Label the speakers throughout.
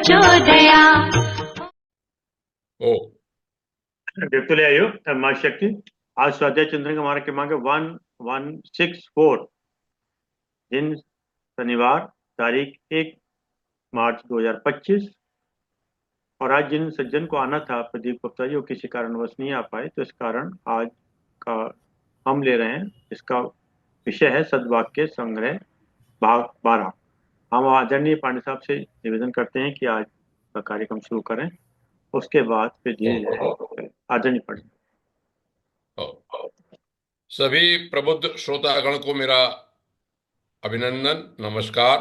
Speaker 1: प्रचोदया।
Speaker 2: ओ
Speaker 3: व्यक्तुलयायु माँ शक्ति। आज स्वाध्याय चिंतन का हमारा क्रमांक 1164, दिन शनिवार, तारीख 1 मार्च 2025। और आज जिन सज्जन को आना था, प्रदीप गुप्ता जी, वो किसी कारणवश नहीं आ पाए, तो इस कारण आज का हम ले रहे हैं। इसका विषय है सद्वाक्य संग्रह भाग 12। हम आदरणीय पांडे साहब से निवेदन करते हैं कि आज का कार्यक्रम शुरू करें, उसके बाद फिर धीरे धीरे आदरणीय पांडे।
Speaker 2: सभी प्रबुद्ध श्रोतागण को मेरा अभिनंदन, नमस्कार।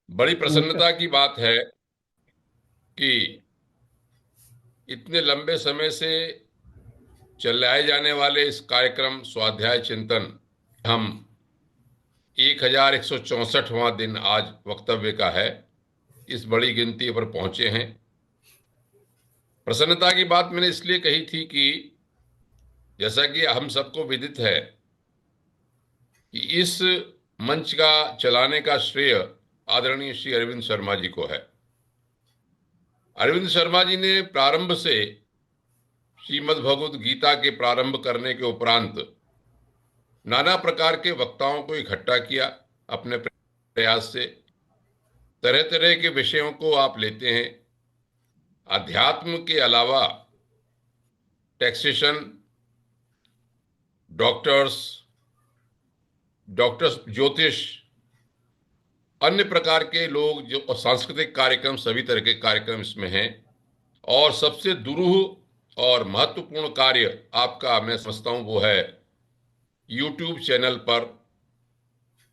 Speaker 2: बड़ी प्रसन्नता की बात है कि इतने लंबे समय से चलाए जाने वाले इस कार्यक्रम स्वाध्याय चिंतन हम 1164वां दिन आज वक्तव्य का है, इस बड़ी गिनती पर पहुंचे हैं। प्रसन्नता की बात मैंने इसलिए कही थी कि जैसा कि हम सबको विदित है कि इस मंच का चलाने का श्रेय आदरणीय श्री अरविंद शर्मा जी को है। अरविंद शर्मा जी ने प्रारंभ से श्रीमद् भगवद गीता के प्रारंभ करने के उपरांत नाना प्रकार के वक्ताओं को इकट्ठा किया। अपने प्रयास से तरह तरह के विषयों को आप लेते हैं। अध्यात्म के अलावा टैक्सेशन, डॉक्टर्स, ज्योतिष, अन्य प्रकार के लोग जो सांस्कृतिक कार्यक्रम, सभी तरह के कार्यक्रम इसमें हैं। और सबसे दुरूह और महत्वपूर्ण कार्य आपका मैं समझता हूं वो है यूट्यूब चैनल पर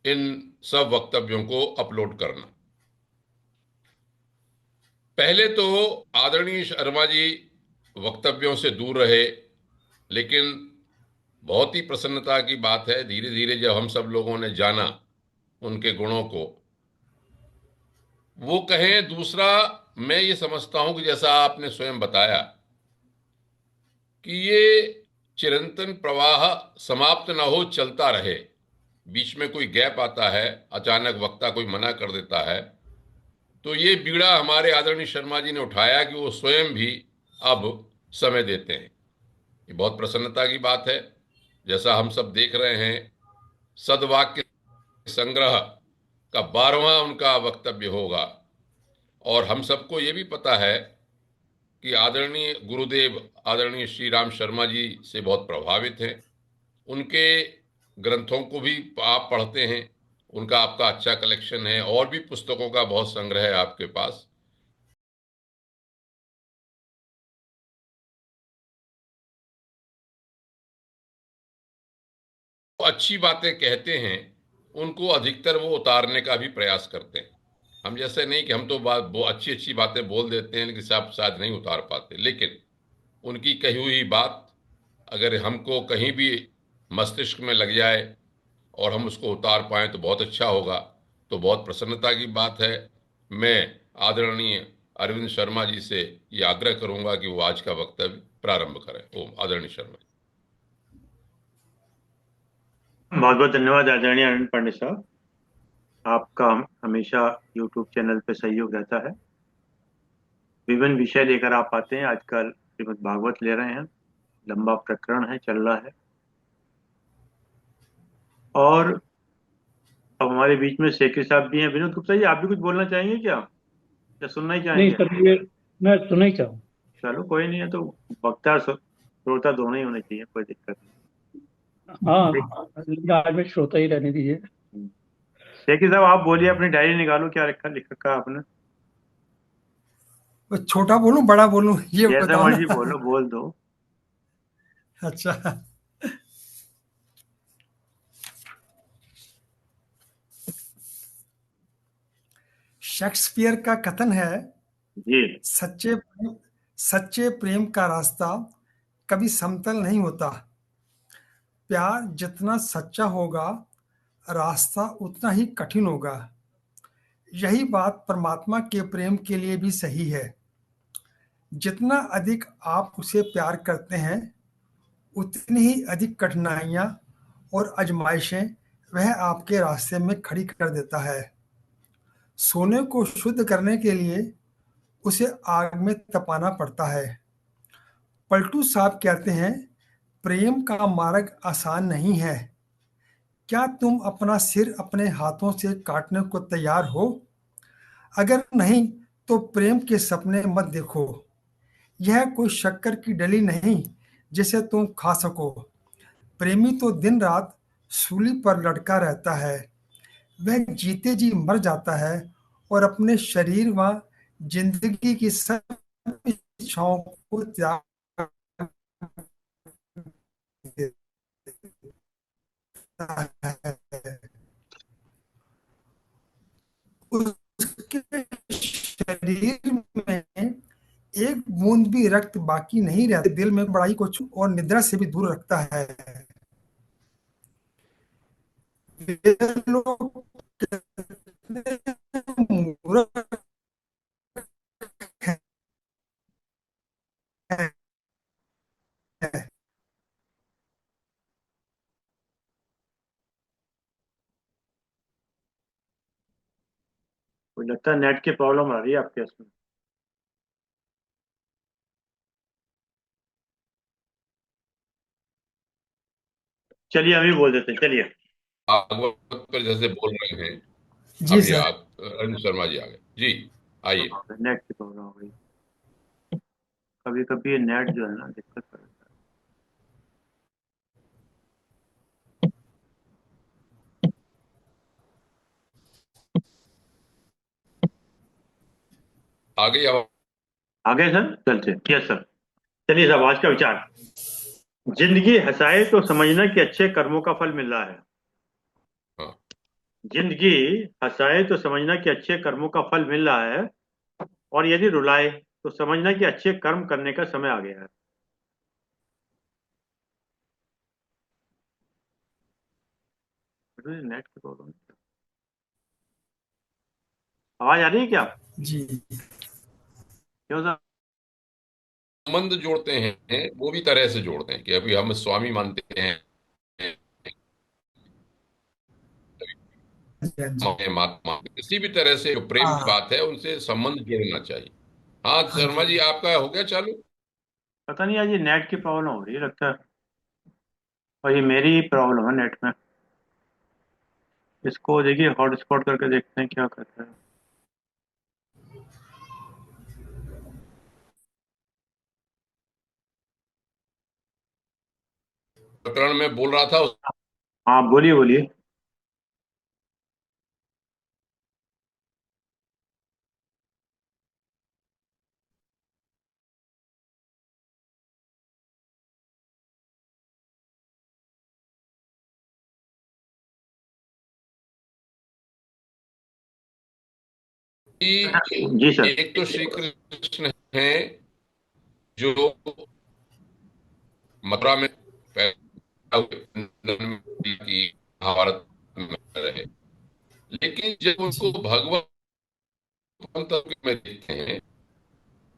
Speaker 2: इन सब वक्तव्यों को अपलोड करना। पहले तो आदरणीय शर्मा जी वक्तव्यों से दूर रहे, लेकिन बहुत ही प्रसन्नता की बात है, धीरे धीरे जब हम सब लोगों ने जाना उनके गुणों को, वो कहें। दूसरा, मैं ये समझता हूं कि जैसा आपने स्वयं बताया कि ये चिरंतन प्रवाह समाप्त ना हो, चलता रहे। बीच में कोई गैप आता है, अचानक वक्ता कोई मना कर देता है, तो ये बीड़ा हमारे आदरणीय शर्मा जी ने उठाया कि वो स्वयं भी अब समय देते हैं। ये बहुत प्रसन्नता की बात है। जैसा हम सब देख रहे हैं, सद्वाक्य संग्रह का 12वां उनका वक्तव्य होगा। और हम सबको ये भी पता है कि आदरणीय गुरुदेव आदरणीय श्री राम शर्मा जी से बहुत प्रभावित हैं। उनके ग्रंथों को भी आप पढ़ते हैं, उनका आपका अच्छा कलेक्शन है, और भी पुस्तकों का बहुत संग्रह है आपके पास। अच्छी बातें कहते हैं, उनको अधिकतर वो उतारने का भी प्रयास करते हैं। हम जैसे नहीं कि हम तो अच्छी अच्छी बातें बोल देते हैं, लेकिन सब शायद नहीं उतार पाते। लेकिन उनकी कही हुई बात अगर हमको कहीं भी मस्तिष्क में लग जाए और हम उसको उतार पाएं तो बहुत अच्छा होगा। तो बहुत प्रसन्नता की बात है। मैं आदरणीय अरविंद शर्मा जी से ये आग्रह करूंगा कि वो आज का वक्तव्य प्रारंभ करें। ओम। आदरणीय शर्मा जी।
Speaker 3: बहुत बहुत धन्यवाद आदरणीय अरविंद पांडे साहब। आपका हमेशा यूट्यूब चैनल पे सहयोग रहता है। विभिन्न विषय लेकर आप आते हैं। आजकल श्रीमद् भागवत ले रहे हैं, लंबा प्रकरण है, चल रहा है। और अब हमारे बीच में शेखर साहब भी हैं। विनोद गुप्ता जी, आप भी कुछ बोलना चाहेंगे क्या, या सुनना ही
Speaker 4: नहीं
Speaker 3: चाहेंगे?
Speaker 4: सर, ये मैं सुनना ही चाहूँ।
Speaker 3: चलो कोई नहीं है, तो वक्ता श्रोता दोनों ही होने चाहिए, कोई दिक्कत
Speaker 4: हाँ
Speaker 3: नहीं।
Speaker 4: हाँ, आज में श्रोता ही रहने दीजिए।
Speaker 3: शेखर साहब, आप बोलिए, अपनी डायरी निकालो, क्या लिखा लिखा आपने?
Speaker 5: वो छोटा बोलूं बड़ा बोलूं ये
Speaker 3: जैसा
Speaker 5: बताओ
Speaker 3: मर्जी
Speaker 5: ना।
Speaker 3: बोलो, बोल दो।
Speaker 5: अच्छा, शेक्सपियर का कथन है,
Speaker 3: जी।
Speaker 5: सच्चे प्रेम का रास्ता कभी समतल नहीं होता। प्यार जितना सच्चा होगा, रास्ता उतना ही कठिन होगा। यही बात परमात्मा के प्रेम के लिए भी सही है। जितना अधिक आप उसे प्यार करते हैं, उतनी ही अधिक कठिनाइयां और आजमाइशें वह आपके रास्ते में खड़ी कर देता है। सोने को शुद्ध करने के लिए उसे आग में तपाना पड़ता है। पलटू साहब कहते हैं, प्रेम का मार्ग आसान नहीं है। क्या तुम अपना सिर अपने हाथों से काटने को तैयार हो? अगर नहीं तो प्रेम के सपने मत देखो। यह कोई शक्कर की डली नहीं जिसे तुम खा सको। प्रेमी तो दिन रात सूली पर लटका रहता है। वह जीते जी मर जाता है और अपने शरीर व जिंदगी की सब इच्छाओं को त्याग देता है। उसके शरीर में एक बूंद भी रक्त बाकी नहीं रहता। दिल में बड़ाई को और निद्रा से भी दूर रखता है। वे लोग मूर्ख हैं।
Speaker 3: मुझे लगता है नेट की प्रॉब्लम आ रही है आपके इसमें। चलिए अभी बोल देते हैं, चलिए।
Speaker 2: भागवत पर जैसे बोल रहे हैं,
Speaker 5: जी
Speaker 2: अभी
Speaker 5: सर।
Speaker 2: आप अरविंद शर्मा जी आ गए जी। आइए।
Speaker 3: नेट की प्रॉब्लम हो गई। कभी कभी ये नेट जो है ना दिक्कत कर देता
Speaker 2: आ गई आवाज?
Speaker 3: है। आगे सर चलते, यस सर। चलिए साहब, आज का विचार। जिंदगी हंसाए तो समझना कि अच्छे कर्मों का फल मिल रहा है।
Speaker 2: हाँ।
Speaker 3: जिंदगी हंसाए तो समझना कि अच्छे कर्मों का फल मिल रहा है, और यदि रुलाए तो समझना कि अच्छे कर्म करने का समय आ गया है। नेट की प्रॉब्लम। आवाज आ रही है क्या?
Speaker 5: जी
Speaker 3: क्यों सर?
Speaker 2: संबंध जोड़ते हैं वो भी तरह से जोड़ते हैं कि अभी हम स्वामी मानते हैं,
Speaker 5: हाँ जी।
Speaker 2: हमारे महात्मा, किसी भी तरह से जो प्रेम की
Speaker 5: हाँ
Speaker 2: बात है उनसे संबंध जोड़ना चाहिए। हाँ
Speaker 5: हाँ
Speaker 2: शर्मा
Speaker 5: जी।
Speaker 2: जी, आपका हो गया चालू?
Speaker 3: पता नहीं, आज ये नेट की प्रॉब्लम हो रही है लगता है। और ये मेरी ही प्रॉब्लम है नेट में। इसको देखिए, हॉटस्पॉट करके देखते हैं क्या करता है।
Speaker 2: प्रकरण में बोल रहा था
Speaker 3: हाँ बोलिए बोलिए।
Speaker 2: कि
Speaker 3: जी सर।
Speaker 2: एक तो श्री कृष्ण है जो मथुरा में पैदा हुए, की महाभारत में रहे, लेकिन जब उनको
Speaker 5: जी
Speaker 2: भगवत तत्व में देखते हैं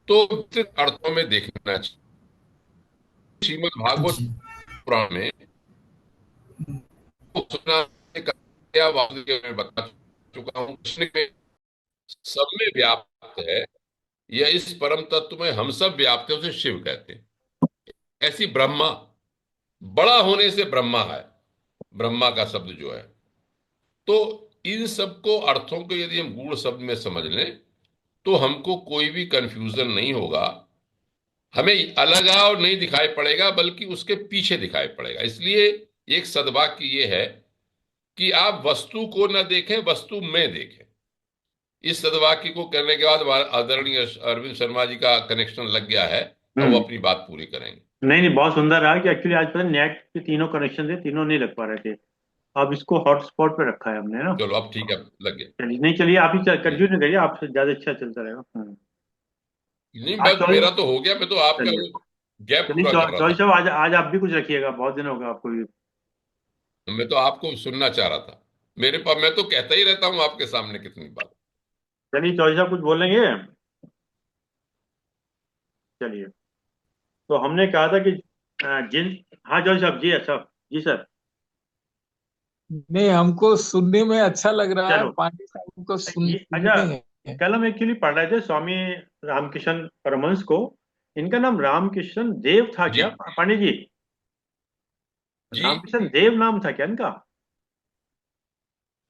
Speaker 2: तो विस्तृत अर्थों में देखना चाहिए। श्रीमद्
Speaker 5: हाँ
Speaker 2: भागवत
Speaker 5: जी।
Speaker 2: पुराण में वो सुना क्या वासुदेव में बता चुका हूँ, कृष्ण में सब में व्याप्त है, या इस परम तत्व में हम सब व्याप्त है, उसे शिव कहते हैं। ऐसी ब्रह्मा, बड़ा होने से ब्रह्मा है, ब्रह्मा का शब्द जो है। तो इन सबको अर्थों को यदि हम गूढ़ शब्द में समझ लें तो हमको कोई भी कंफ्यूजन नहीं होगा, हमें अलगाव नहीं दिखाई पड़ेगा बल्कि उसके पीछे दिखाई पड़ेगा। इसलिए एक सद्वाक्य ये है कि आप वस्तु को न देखें, वस्तु में देखें। इस सद्वाक्य को करने के बाद हमारा आदरणीय अरविंद शर्मा जी का कनेक्शन लग गया है, अब वो
Speaker 3: हम्म।
Speaker 2: अपनी बात पूरी करेंगे।
Speaker 3: नहीं नहीं, बहुत सुंदर रहा कि एक्चुअली आज पता नेट के तीनों कनेक्शन थे, तीनों नहीं लग पा रहे थे। अब इसको हॉटस्पॉट पे रखा है हमने ना।
Speaker 2: चलो अब ठीक है, लग गया।
Speaker 3: चलिए, नहीं चलिए, आप ही
Speaker 2: हम्म।
Speaker 3: कंटिन्यू करिए, आपसे ज्यादा अच्छा चलता रहेगा।
Speaker 2: नहीं
Speaker 3: आज
Speaker 2: बस
Speaker 3: चौधरी,
Speaker 2: मेरा तो हो गया, मैं तो आपका
Speaker 3: चलिए
Speaker 2: गैप
Speaker 3: चलिए,
Speaker 2: पूरा कर रहा
Speaker 3: चौधरी
Speaker 2: था।
Speaker 3: साहब, आज आप भी कुछ रखिएगा, बहुत दिन हो गया आपको भी।
Speaker 2: मैं तो आपको सुनना चाह रहा था, मेरे पास मैं तो कहता ही रहता हूं आपके सामने कितनी बात।
Speaker 3: चलिए चौधरी साहब कुछ बोलेंगे? चलिए। तो हमने कहा था कि जिन, हाँ चौधरी साहब, जी साहब, जी सर।
Speaker 1: नहीं, हमको सुनने में अच्छा लग रहा है,
Speaker 3: चलो
Speaker 1: पांडे साहब को
Speaker 3: ये अच्छा,
Speaker 1: सुनने हैं।
Speaker 3: कल हम एक्चुअली पढ़ रहे थे स्वामी रामकृष्ण परमहंस को। इनका नाम रामकृष्ण देव था
Speaker 2: जी
Speaker 3: क्या पांडे जी?
Speaker 2: जी।
Speaker 3: रामकृष्ण देव नाम था क्या इनका?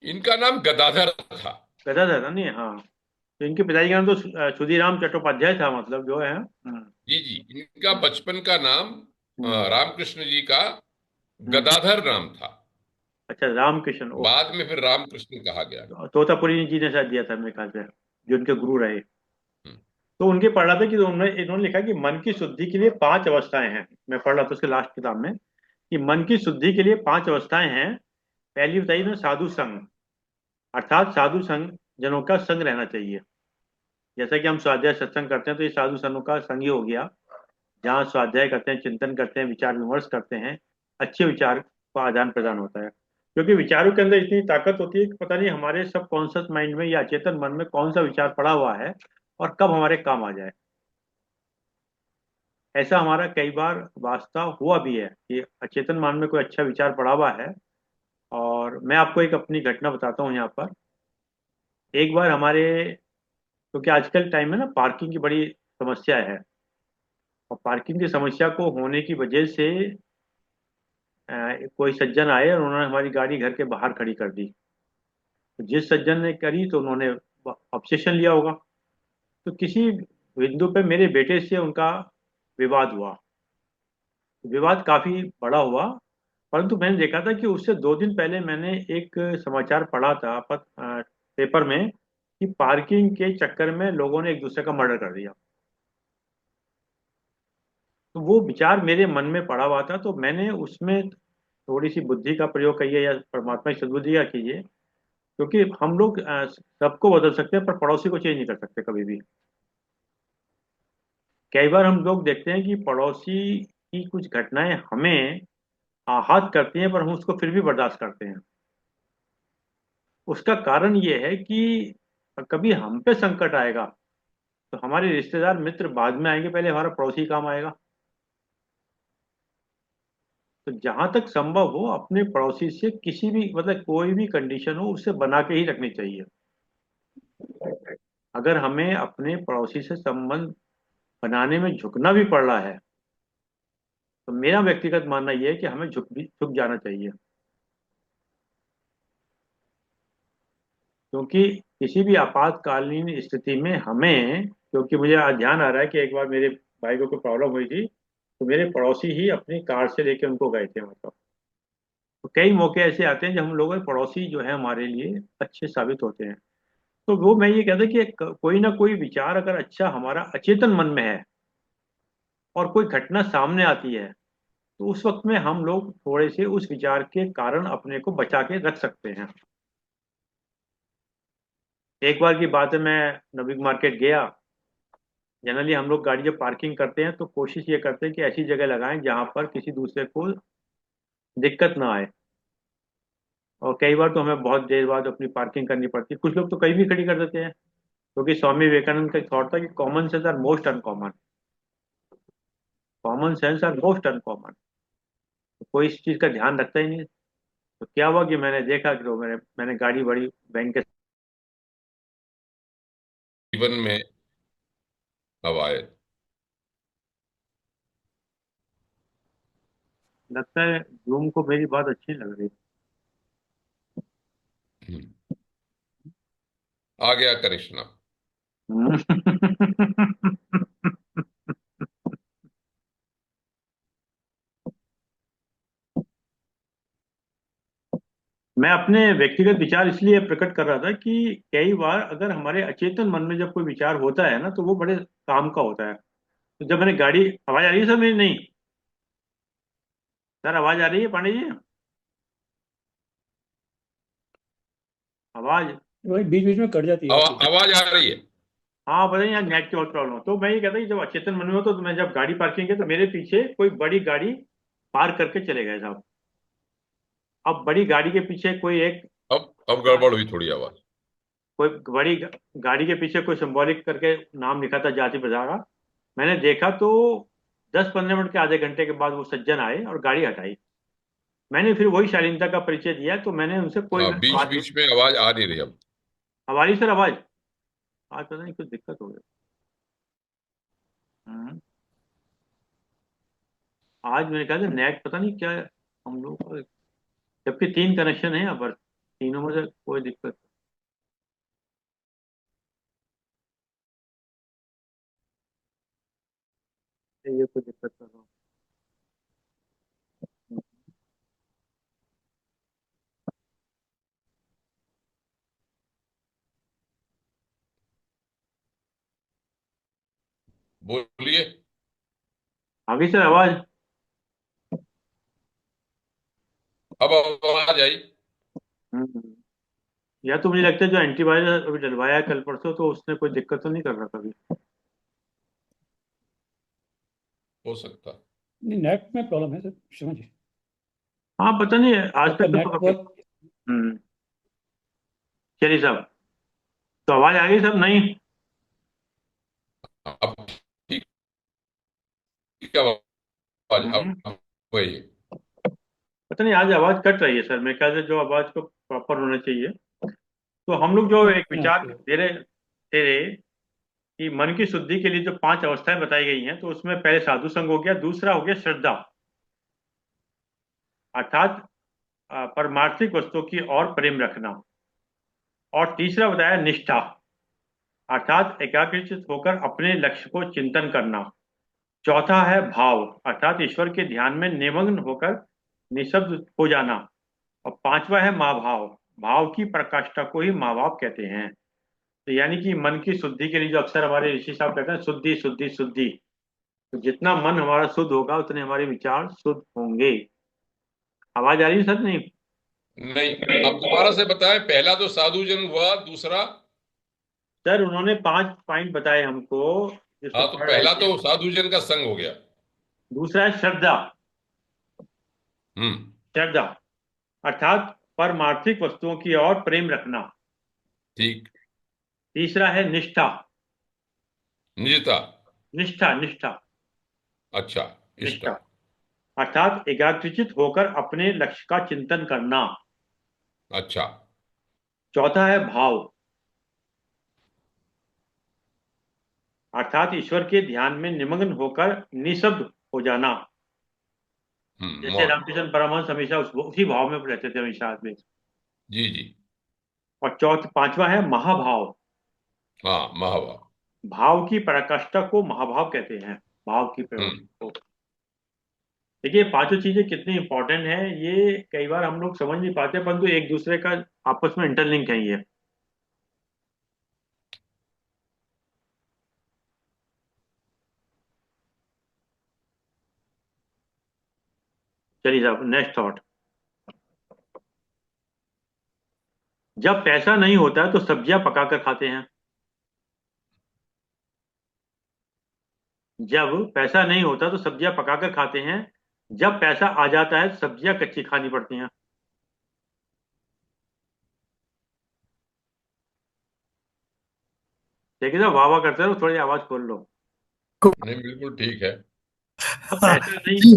Speaker 2: इनका नाम गदाधर था।
Speaker 3: गदाधर था नहीं, हाँ। तो इनके पिताजी का नाम तो सुधीराम चट्टोपाध्याय था, मतलब जो है।
Speaker 2: जी जी। इनका बचपन का नाम
Speaker 3: हम्म,
Speaker 2: रामकृष्ण जी का
Speaker 3: हम्म।
Speaker 2: गदाधर नाम था।
Speaker 3: अच्छा, रामकृष्ण, ओके।
Speaker 2: बाद में फिर रामकृष्ण कहा गया।
Speaker 3: तोतापुरी जी ने शायद दिया था मेरे ख्याल से, जो उनके गुरु रहे।
Speaker 2: हम्म,
Speaker 3: तो उनके पढ़ रहा था कि उन्होंने इन्होंने लिखा कि मन की शुद्धि के लिए 5 अवस्थाएं हैं। मैं पढ़ रहा था उसके लास्ट किताब में कि मन की शुद्धि के लिए 5 अवस्थाएं हैं। पहली बताई ना, साधु संग, अर्थात साधु संग जनों का संग रहना चाहिए। जैसा कि हम स्वाध्याय सत्संग करते हैं तो ये साधु संगों का संग ही हो गया, जहाँ स्वाध्याय करते हैं, चिंतन करते हैं, विचार विमर्श करते हैं, अच्छे विचार का आदान प्रदान होता है। क्योंकि विचारों के अंदर इतनी ताकत होती है कि पता नहीं हमारे सबकॉन्शियस माइंड में या अचेतन मन में कौन सा विचार पड़ा हुआ है और कब हमारे काम आ जाए। ऐसा हमारा कई बार वास्तव हुआ भी है कि अचेतन मन में कोई अच्छा विचार पड़ा हुआ है। और मैं आपको एक अपनी घटना बताता हूँ यहाँ पर। एक बार हमारे, क्योंकि आजकल टाइम में ना पार्किंग की बड़ी समस्या है, और पार्किंग की समस्या को होने की वजह से कोई सज्जन आए और उन्होंने हमारी गाड़ी घर के बाहर खड़ी कर दी। तो जिस सज्जन ने करी तो उन्होंने ऑब्जेक्शन लिया होगा। तो किसी बिंदु पे मेरे बेटे से उनका विवाद हुआ। विवाद काफी बड़ा हुआ। परंतु मैंने देखा था कि उससे 2 दिन पहले मैंने एक समाचार पढ़ा था पेपर में कि पार्किंग के चक्कर में लोगों ने एक दूसरे का मर्डर कर दिया। तो वो विचार मेरे मन में पड़ा हुआ था, तो मैंने उसमें थोड़ी सी बुद्धि का प्रयोग करिए या परमात्मा की सद्बुद्धि का कीजिए। क्योंकि हम लोग सबको बदल सकते हैं पर पड़ोसी को चेंज नहीं कर सकते कभी भी। कई बार हम लोग देखते हैं कि पड़ोसी की कुछ घटनाएं हमें आहत करती हैं, पर हम उसको फिर भी बर्दाश्त करते हैं। उसका कारण ये है कि कभी हम पे संकट आएगा तो हमारे रिश्तेदार मित्र बाद में आएंगे, पहले हमारा पड़ोसी काम आएगा। तो जहां तक संभव हो अपने पड़ोसी से किसी भी, मतलब कोई भी कंडीशन हो, उससे बना के ही रखनी चाहिए। अगर हमें अपने पड़ोसी से संबंध बनाने में झुकना भी पड़ रहा है तो मेरा व्यक्तिगत मानना यह है कि हमें झुक जाना चाहिए। क्योंकि किसी भी आपातकालीन स्थिति में हमें, क्योंकि मुझे आज ध्यान आ रहा है कि एक बार मेरे भाई को कोई प्रॉब्लम हुई थी तो मेरे पड़ोसी ही अपनी कार से लेके उनको गए थे, मतलब। तो कई मौके ऐसे आते हैं जब हम लोगों के पड़ोसी जो है हमारे लिए अच्छे साबित होते हैं। तो वो मैं ये कहता कि कोई ना कोई विचार अगर अच्छा हमारा अचेतन मन में है और कोई घटना सामने आती है तो उस वक्त में हम लोग थोड़े से उस विचार के कारण अपने को बचा के रख सकते हैं। एक बार की बात है, मैं नबी मार्केट गया। जनरली हम लोग गाड़ी जब पार्किंग करते हैं तो कोशिश ये करते हैं कि ऐसी जगह लगाएं जहां पर किसी दूसरे को दिक्कत ना आए। और कई बार तो हमें बहुत देर बाद अपनी पार्किंग करनी पड़ती है। कुछ लोग तो कहीं भी खड़ी कर देते हैं, क्योंकि स्वामी विवेकानंद का एक थॉट था कि common sense are most uncommon. Common sense are most uncommon. तो कोई इस चीज का ध्यान रखता ही नहीं। तो क्या हुआ कि मैंने देखा कि तो मैंने मैंने गाड़ी बड़ी बैंक के,
Speaker 2: जीवन में कवायद।
Speaker 3: लगता है जूम को मेरी बात अच्छी लग रही
Speaker 2: हम्म, आ गया करिश्मा।
Speaker 3: है। मैं अपने व्यक्तिगत विचार इसलिए प्रकट कर रहा था कि कई बार अगर हमारे अचेतन मन में जब कोई विचार होता है ना तो वो बड़े काम का होता है। तो जब मैंने गाड़ी, आवाज आ रही है सर मेरी? नहीं सर, आवाज आ रही है पांडे जी? आवाज?
Speaker 4: वही बीच बीच में कट जाती है आपकी।
Speaker 2: आवाज आ रही है।
Speaker 3: हाँ, पता नहीं यार, नेट की बहुत प्रॉब्लम। तो मैं ये कहता कि जब अचेतन मन में हो तो मैं जब गाड़ी पार्किंग की तो मेरे पीछे कोई बड़ी गाड़ी पार्क करके चले गए साहब। अब बड़ी गाड़ी के पीछे कोई एक,
Speaker 2: अब गड़बड़ हुई थोड़ी आवाज।
Speaker 3: कोई बड़ी गाड़ी के पीछे कोई सिंबॉलिक करके नाम लिखा था जाति प्रजा का। मैंने देखा तो 10-15 मिनट के, आधे घंटे के बाद वो सज्जन आए और गाड़ी हटाई। मैंने फिर वही शालीनता का परिचय दिया, तो मैंने उनसे कोई
Speaker 2: बीच
Speaker 3: बात
Speaker 2: बीच में आवाज आ नहीं रही अब।
Speaker 3: हमारी सर आवाज आज पता नहीं कुछ दिक्कत हो गई। हम्म, आज मेरे ख्याल से नेट पता नहीं क्या है हम लोग का, जबकि 3 कनेक्शन है यहाँ पर, तीनों में से कोई दिक्कत। ये कोई दिक्कत कर रहा हूँ।
Speaker 2: बोलिए।
Speaker 3: आ गई सर आवाज?
Speaker 2: अब आवाज आई।
Speaker 3: हम्म, या तो मुझे लगता है जो एंटीवायरस अभी डलवाया है कल परसों, तो उसने कोई दिक्कत तो नहीं कर रहा कभी।
Speaker 2: हो सकता।
Speaker 4: नहीं, नेट में प्रॉब्लम है सर शर्मा जी।
Speaker 3: हाँ पता नहीं, आज
Speaker 4: आपका
Speaker 3: तक तो कभी।
Speaker 4: नेटवर्क।
Speaker 3: चलिए साहब, तो आवाज आ गई सब नहीं?
Speaker 2: अब ठीक। ठीक है, आवाज
Speaker 3: हम्म,
Speaker 2: अब वही।
Speaker 3: पता नहीं आज आवाज कट रही है सर, मेरे ख्याल से जो आवाज को प्रॉपर होना चाहिए। तो हम लोग जो एक
Speaker 4: अपने आप
Speaker 3: विचार
Speaker 4: से।
Speaker 3: दे रहे थे कि मन की शुद्धि के लिए जो 5 अवस्थाएं बताई गई हैं, तो उसमें पहले साधु संग हो गया, दूसरा हो गया श्रद्धा, अर्थात परमार्थिक वस्तुओं की और प्रेम रखना, और तीसरा बताया निष्ठा, अर्थात एकाग्रचित होकर अपने लक्ष्य को चिंतन करना। चौथा है भाव, अर्थात ईश्वर के ध्यान में निमग्न होकर निशब्द हो जाना। और पांचवा है माँ भाव, भाव की प्रकाष्ठा को ही माँ बाप कहते हैं। तो यानी कि मन की शुद्धि के लिए जो अक्सर हमारे ऋषि साहब कहते हैं शुद्धि शुद्धि शुद्धि, तो जितना मन हमारा शुद्ध होगा उतने हमारे विचार शुद्ध होंगे। आवाज आ रही है सर नहीं?
Speaker 2: नहीं, अब दोबारा से बताएं। पहला तो साधु जन हुआ, दूसरा?
Speaker 3: सर उन्होंने 5 पॉइंट बताए हमको, जिसको
Speaker 2: हाँ, तो
Speaker 3: पढ़ रहे
Speaker 2: पहला
Speaker 3: थे।
Speaker 2: तो साधु जन का संग हो गया।
Speaker 3: दूसरा है श्रद्धा,
Speaker 2: हम्म।
Speaker 3: श्रद्धा अर्थात परमार्थिक वस्तुओं की ओर प्रेम रखना।
Speaker 2: ठीक।
Speaker 3: तीसरा है निष्ठा,
Speaker 2: निजता।
Speaker 3: निष्ठा निष्ठा
Speaker 2: अच्छा।
Speaker 3: निष्ठा
Speaker 2: इष्टा।
Speaker 3: अर्थात एकाग्रचित होकर अपने लक्ष्य का चिंतन करना।
Speaker 2: अच्छा।
Speaker 3: चौथा है भाव, अर्थात ईश्वर के ध्यान में निमग्न होकर निशब्द हो जाना। जैसे
Speaker 2: मौन।
Speaker 3: रामकृष्ण परमहंस हमेशा उसी भाव में रहते थे हमेशा में।
Speaker 2: जी जी।
Speaker 3: और पांचवा है महाभाव,
Speaker 2: हाँ, महावा।
Speaker 3: भाव की पराकाष्ठा को महाभाव कहते हैं, भाव की
Speaker 2: हम्म।
Speaker 3: पराकाष्ठा को। देखिए पांचों चीजें कितनी इंपॉर्टेंट हैं, ये कई बार हम लोग समझ नहीं पाते, परंतु एक दूसरे का आपस में इंटरलिंक है ये। चलिए साहब नेक्स्ट थॉट। जब पैसा नहीं होता है तो सब्जियां पकाकर खाते हैं। जब पैसा नहीं होता तो सब्जियां पकाकर खाते हैं, जब पैसा आ जाता है तो सब्जियां कच्ची खानी पड़ती हैं। देखिए साहब वाह वाह करते रहो, थोड़ी आवाज खोल लो।
Speaker 2: नहीं, बिल्कुल ठीक है।
Speaker 3: जब पैसा नहीं,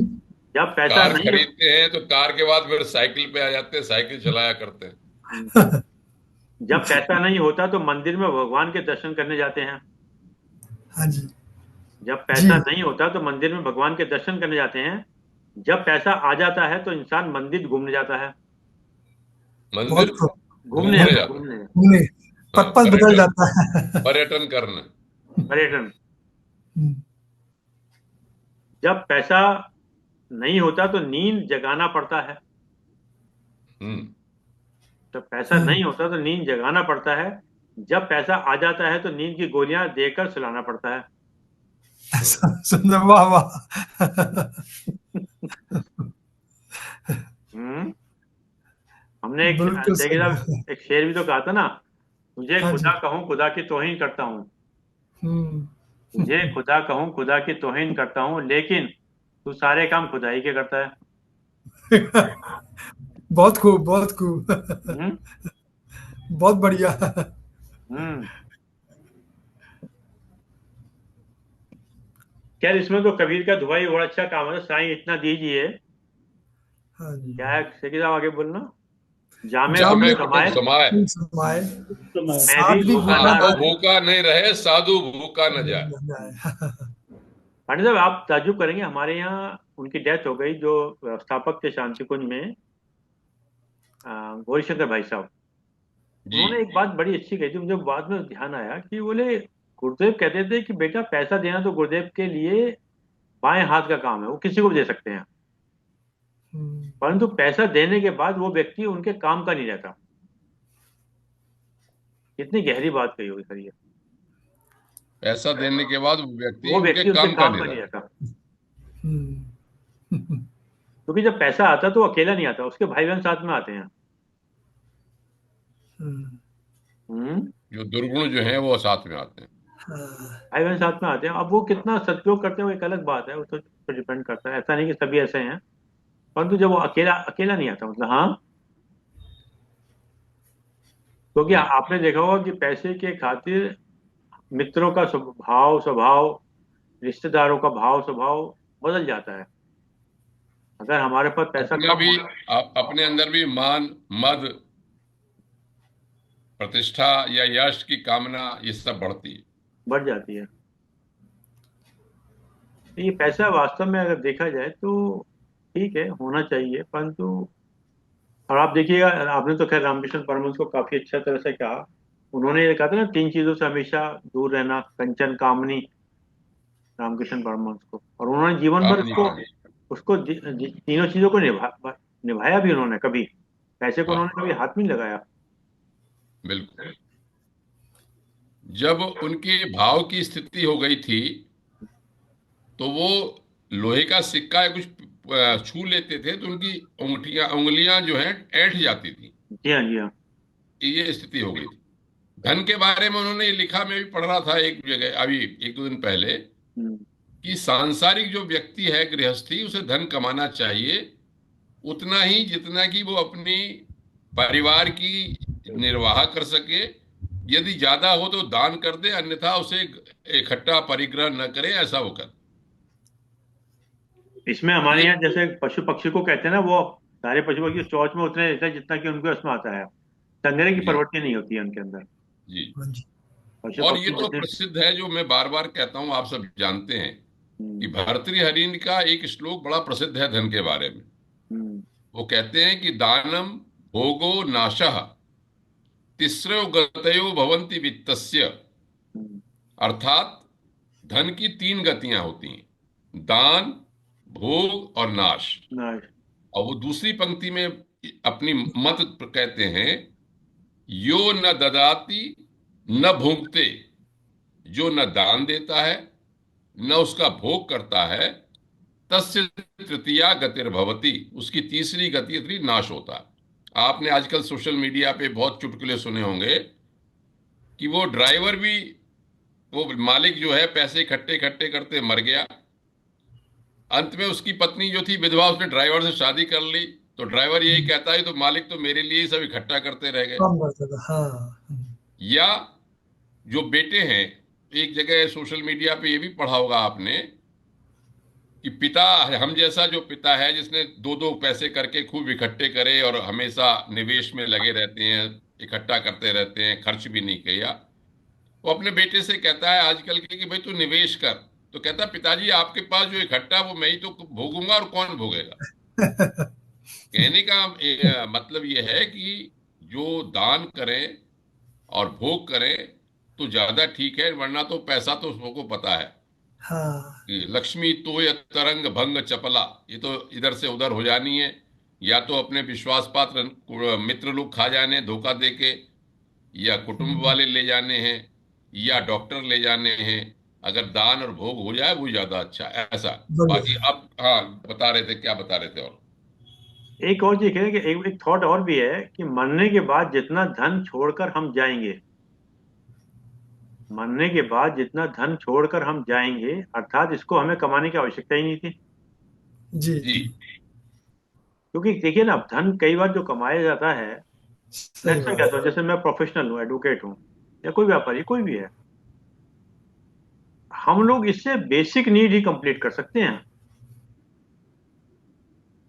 Speaker 3: जब पैसा
Speaker 2: कार
Speaker 3: नहीं
Speaker 2: खरीदते हैं तो कार के बाद फिर साइकिल पे आ जाते हैं, साइकिल चलाया करते हैं।
Speaker 3: जब पैसा नहीं होता तो मंदिर में भगवान के दर्शन करने जाते हैं।
Speaker 5: हाँ जी।
Speaker 3: जब
Speaker 5: जी।
Speaker 3: पैसा नहीं होता तो मंदिर में भगवान के दर्शन करने जाते हैं। जब पैसा आ जाता है तो इंसान मंदिर घूमने जाता है।
Speaker 2: मंदिर
Speaker 5: बहुत खूब।
Speaker 3: घूमने
Speaker 5: बहुत
Speaker 2: घूमने
Speaker 3: जाता है,
Speaker 2: जाते हैं।
Speaker 3: घूमने जाता
Speaker 5: घूमने
Speaker 2: हाँ,
Speaker 5: पर्पस बदल
Speaker 2: पर्यटन।
Speaker 5: जाता है।
Speaker 2: पर्यटन करना।
Speaker 3: है, पर्यटन।
Speaker 5: हम्म,
Speaker 3: जब पैसा नहीं होता तो नींद जगाना पड़ता है।
Speaker 2: हम्म।
Speaker 3: जब पैसा
Speaker 5: हम्म।
Speaker 3: नहीं होता तो नींद जगाना पड़ता है। जब पैसा आ जाता है तो नींद की गोलियां देकर सुलाना पड़ता है।
Speaker 5: सुंदर, वाह वाह।
Speaker 3: हम्म हमने एक
Speaker 5: बिल्कुल
Speaker 3: देखिए
Speaker 5: सही
Speaker 3: साहब,
Speaker 5: है।
Speaker 3: एक शेर भी तो कहा था ना, तुझे
Speaker 5: हाँ जी।
Speaker 3: खुदा कहूँ खुदा की तौहीन करता हूँ।
Speaker 5: हम्म।
Speaker 3: तुझे खुदा कहूँ खुदा की तौहीन करता हूँ, लेकिन तू सारे काम खुदा ही के करता है।
Speaker 5: बहुत खूब, बहुत खूब।
Speaker 3: हम्म
Speaker 5: बहुत बढ़िया।
Speaker 3: हम्म खैर इसमें तो कबीर का दुहाई बड़ा अच्छा काम है, साईं इतना दीजिए
Speaker 5: हाँ जी।
Speaker 3: क्या है शेखी साहब, आगे बोलना। जामे
Speaker 5: जामे
Speaker 3: कुटुम
Speaker 2: जामे कुटुंब
Speaker 3: समाए,
Speaker 2: समाए,
Speaker 5: कुटुंब समाए,
Speaker 4: समय
Speaker 3: मैं भी
Speaker 5: साध्वी
Speaker 3: भूखा
Speaker 5: भूखा
Speaker 3: ना
Speaker 2: साधु
Speaker 5: ना
Speaker 3: रहे।
Speaker 2: भूखा नहीं रहे, साधु भूखा न जाए।
Speaker 5: जाए।
Speaker 3: पांडे साहब, आप ताज्जुब करेंगे, हमारे यहाँ उनकी डेथ हो गई जो व्यवस्थापक थे शांति कुंज में, गौरीशंकर भाई साहब।
Speaker 2: जी
Speaker 3: उन्होंने एक बात बड़ी अच्छी कही थी, मुझे बाद में ध्यान आया कि बोले गुरुदेव कहते थे कि बेटा पैसा देना तो गुरुदेव के लिए बाएं हाथ का काम है, वो किसी को भी दे सकते हैं,
Speaker 5: हम्म,
Speaker 3: परंतु पैसा देने के बाद वो व्यक्ति उनके काम का नहीं रहता। कितनी गहरी बात कही होगी सर ये।
Speaker 2: पैसा देने के बाद
Speaker 3: वो
Speaker 2: उनके
Speaker 3: व्यक्ति उनके
Speaker 2: काम का
Speaker 3: काम
Speaker 2: नहीं
Speaker 3: का नहीं
Speaker 2: रहा।
Speaker 3: रहता,
Speaker 5: हम्म,
Speaker 3: क्योंकि जब पैसा आता तो वो अकेला नहीं आता, उसके भाई बहन साथ में आते हैं।
Speaker 5: हम्म,
Speaker 3: हम्म।
Speaker 2: जो दुर्गुण जो है वो साथ में आते हैं।
Speaker 5: हाँ,
Speaker 3: भाई बहन साथ में आते हैं, अब वो कितना सदुपयोग करते हैं वो एक अलग बात है, वो तो डिपेंड करता है, ऐसा नहीं कि सभी ऐसे हैं, परंतु जब वो अकेला अकेला नहीं आता, मतलब हाँ। क्योंकि
Speaker 2: जी
Speaker 3: आपने देखा होगा कि पैसे के खातिर मित्रों का भाव स्वभाव, रिश्तेदारों का भाव स्वभाव बदल जाता है। अगर हमारे पास पैसा
Speaker 2: अपना
Speaker 3: कम
Speaker 2: भी,
Speaker 3: हो,
Speaker 2: अपने अंदर भी मान, मद, प्रतिष्ठा या यश की कामना ये सब बढ़ती है।
Speaker 3: बढ़ जाती है। तो ये पैसा वास्तव में अगर देखा जाए तो ठीक है, होना चाहिए, परंतु और आप देखिएगा, आपने तो खैर रामकृष्ण परमहंस को काफी अच्छा तरह से कहा। उन्होंने ये कहा था ना, 3 चीजों से हमेशा दूर रहना, कंचन कामनी, रामकृष्ण परमहंस को, और उन्होंने जीवन भर
Speaker 2: काम नहीं
Speaker 3: उसको
Speaker 2: करना।
Speaker 3: उसको तीनों चीजों को निभाया भी उन्होंने, कभी पैसे को
Speaker 2: हाँ
Speaker 3: उन्होंने कभी हाथ नहीं लगाया।
Speaker 2: बिल्कुल। जब उनके भाव की स्थिति हो गई थी तो वो लोहे का सिक्का या कुछ छू लेते थे तो उनकी उंगलियां जो हैं ऐंठ जाती थी।
Speaker 3: जी हाँ, जी हाँ।
Speaker 2: ये स्थिति हो गई थी। धन के बारे में उन्होंने ये लिखा, मैं भी पढ़ रहा था एक जगह अभी एक दो दिन पहले,
Speaker 3: हम्म,
Speaker 2: कि सांसारिक जो व्यक्ति है गृहस्थी, उसे धन कमाना चाहिए उतना ही जितना कि वो अपनी परिवार की निर्वाह कर सके। यदि ज्यादा हो तो दान कर दे, अन्यथा उसे इकट्ठा परिग्रह न करे, ऐसा वो कर।
Speaker 3: इसमें हमारे
Speaker 2: ये
Speaker 3: यहाँ जैसे पशु पक्षी को कहते हैं ना, वो सारे पशु पक्षी चोंच में उतने रहते हैं जितना कि उनको उसमें आता है, संग्रह की
Speaker 2: जी
Speaker 3: प्रवृत्ति नहीं होती है उनके अंदर।
Speaker 2: जी।
Speaker 5: हाँ जी।
Speaker 3: पशु
Speaker 2: और ये
Speaker 3: पक्षी
Speaker 2: तो
Speaker 3: जितने।
Speaker 2: प्रसिद्ध है, जो मैं बार बार कहता हूं, आप सब जानते हैं कि
Speaker 3: हम्म,
Speaker 2: भर्तृहरि का एक श्लोक बड़ा प्रसिद्ध है धन के बारे में।
Speaker 3: हम्म,
Speaker 2: वो कहते हैं कि दानम भोगो नाशः तिस्रो गतयो भवन्ति वित्तस्य।
Speaker 3: हम्म,
Speaker 2: अर्थात धन की तीन गतियां होती हैं, दान, भोग और नाश।
Speaker 3: नाश।
Speaker 2: और वो दूसरी पंक्ति में अपनी मत कहते हैं, यो न ददाति न भुंक्ते, जो न दान देता है न उसका भोग करता है, तस्य तृतीया गतिर्भवति, उसकी तीसरी गति नाश होता है। आपने आजकल सोशल मीडिया पे बहुत चुटकुले सुने होंगे कि वो ड्राइवर भी, वो मालिक जो है पैसे इकट्ठे इकट्ठे करते मर गया, अंत में उसकी पत्नी जो थी विधवा, उसने ड्राइवर से शादी कर ली, तो ड्राइवर यही कहता है तो मालिक तो मेरे लिए ही सब इकट्ठा करते रह गए।
Speaker 5: कम करता था, हाँ।
Speaker 2: या जो बेटे हैं, एक जगह सोशल मीडिया पे ये भी पढ़ा होगा आपने कि पिता, हम जैसा जो पिता है जिसने दो दो पैसे करके खूब इकट्ठे करे और हमेशा निवेश में लगे रहते हैं, इकट्ठा करते रहते हैं, खर्च भी नहीं किया, वो अपने बेटे से कहता है आजकल के कि भाई तू निवेश कर। तो कहता है पिताजी आपके पास जो इकट्ठा वो मैं ही तो भोगूंगा और कौन भोगेगा। कहने का मतलब ये है कि जो दान करें और भोग करें तो ज्यादा ठीक है, वरना तो पैसा तो सबको पता है
Speaker 5: हाँ,
Speaker 2: कि लक्ष्मी तो ये तरंग भंग चपला, ये तो इधर से उधर हो जानी है। या तो अपने विश्वास पात्र मित्र लोग खा जाने धोखा देके, या कुटुंब वाले ले जाने हैं, या डॉक्टर ले जाने हैं। अगर दान और भोग हो जाए वो ज्यादा अच्छा है, ऐसा। बाकी
Speaker 5: बढ़िया।
Speaker 2: आप हाँ बता रहे थे, क्या बता रहे थे? और
Speaker 3: एक और चीज है कि एक थॉट और भी है कि मरने के बाद जितना धन छोड़कर हम जाएंगे, मरने के बाद जितना धन छोड़कर हम जाएंगे, अर्थात इसको हमें कमाने की आवश्यकता ही नहीं थी।
Speaker 5: जी
Speaker 2: जी
Speaker 5: जी।
Speaker 3: क्योंकि देखिए ना, धन कई बार जो कमाया जाता है,
Speaker 5: सही
Speaker 3: जैसे मैं
Speaker 5: बात।
Speaker 3: कहता हूँ, जैसे मैं प्रोफेशनल हूँ, एडवोकेट हूँ, या कोई व्यापारी कोई भी है, हम लोग इससे बेसिक नीड ही कंप्लीट कर सकते हैं।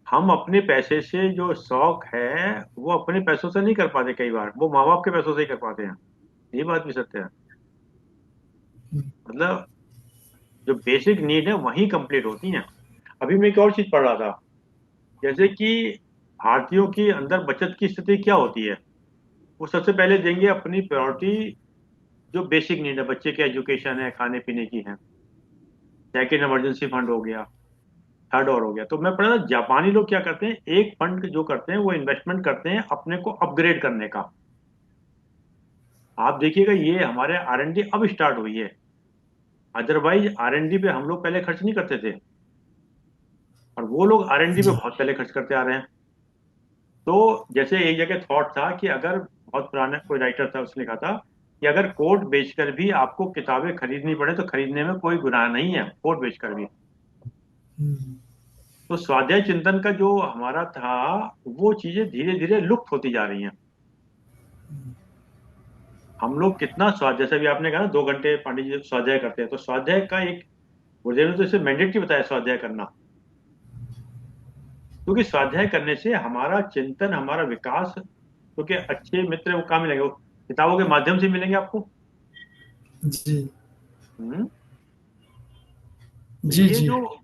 Speaker 3: हम अपने पैसे से जो शौक है वो अपने पैसों से नहीं कर पाते, कई बार वो माँ बाप के पैसों से ही कर पाते हैं। ये बात भी सत्य है। मतलब जो बेसिक नीड है वही कंप्लीट होती हैं। अभी मैं एक और चीज पढ़ रहा था, जैसे कि भारतीयों की अंदर बचत की स्थिति क्या होती है। वो सबसे पहले देंगे अपनी प्रायोरिटी जो बेसिक नीड है, बच्चे के एजुकेशन है, खाने पीने की है। सेकेंड इमरजेंसी फंड हो गया, थर्ड और हो गया। तो मैं पढ़ा था जापानी लोग क्या करते हैं, एक फंड जो करते हैं वो इन्वेस्टमेंट करते हैं अपने को अपग्रेड करने का। आप देखिएगा ये हमारे R&D अब स्टार्ट हुई है, अदरवाइज R&D पे हम लोग पहले खर्च नहीं करते थे, और वो लोग R&D पे बहुत पहले खर्च करते आ रहे हैं। तो जैसे एक जगह थॉट था कि अगर, बहुत पुराना कोई राइटर था उसने लिखा था कि अगर कोट बेचकर भी आपको किताबें खरीदनी पड़े तो खरीदने में कोई गुनाह नहीं है, कोट बेचकर भी। तो स्वाध्याय चिंतन का जो हमारा था वो चीजें धीरे धीरे लुप्त होती जा रही हैं। हम लोग कितना स्वाध्याय, जैसे भी आपने कहा ना 2 घंटे पंडित जी स्वाध्याय करते हैं, तो स्वाध्याय का एक, गुरुदेव ने तो इसे मैंडेटरी बताया स्वाध्याय करना। क्योंकि स्वाध्याय करने से हमारा चिंतन, हमारा विकास, क्योंकि अच्छे मित्र वो कहाँ मिलेंगे, वो किताबों के माध्यम से मिलेंगे आपको।
Speaker 5: जी
Speaker 3: हम्म। तो
Speaker 5: जी
Speaker 3: ये
Speaker 5: जी।
Speaker 3: जो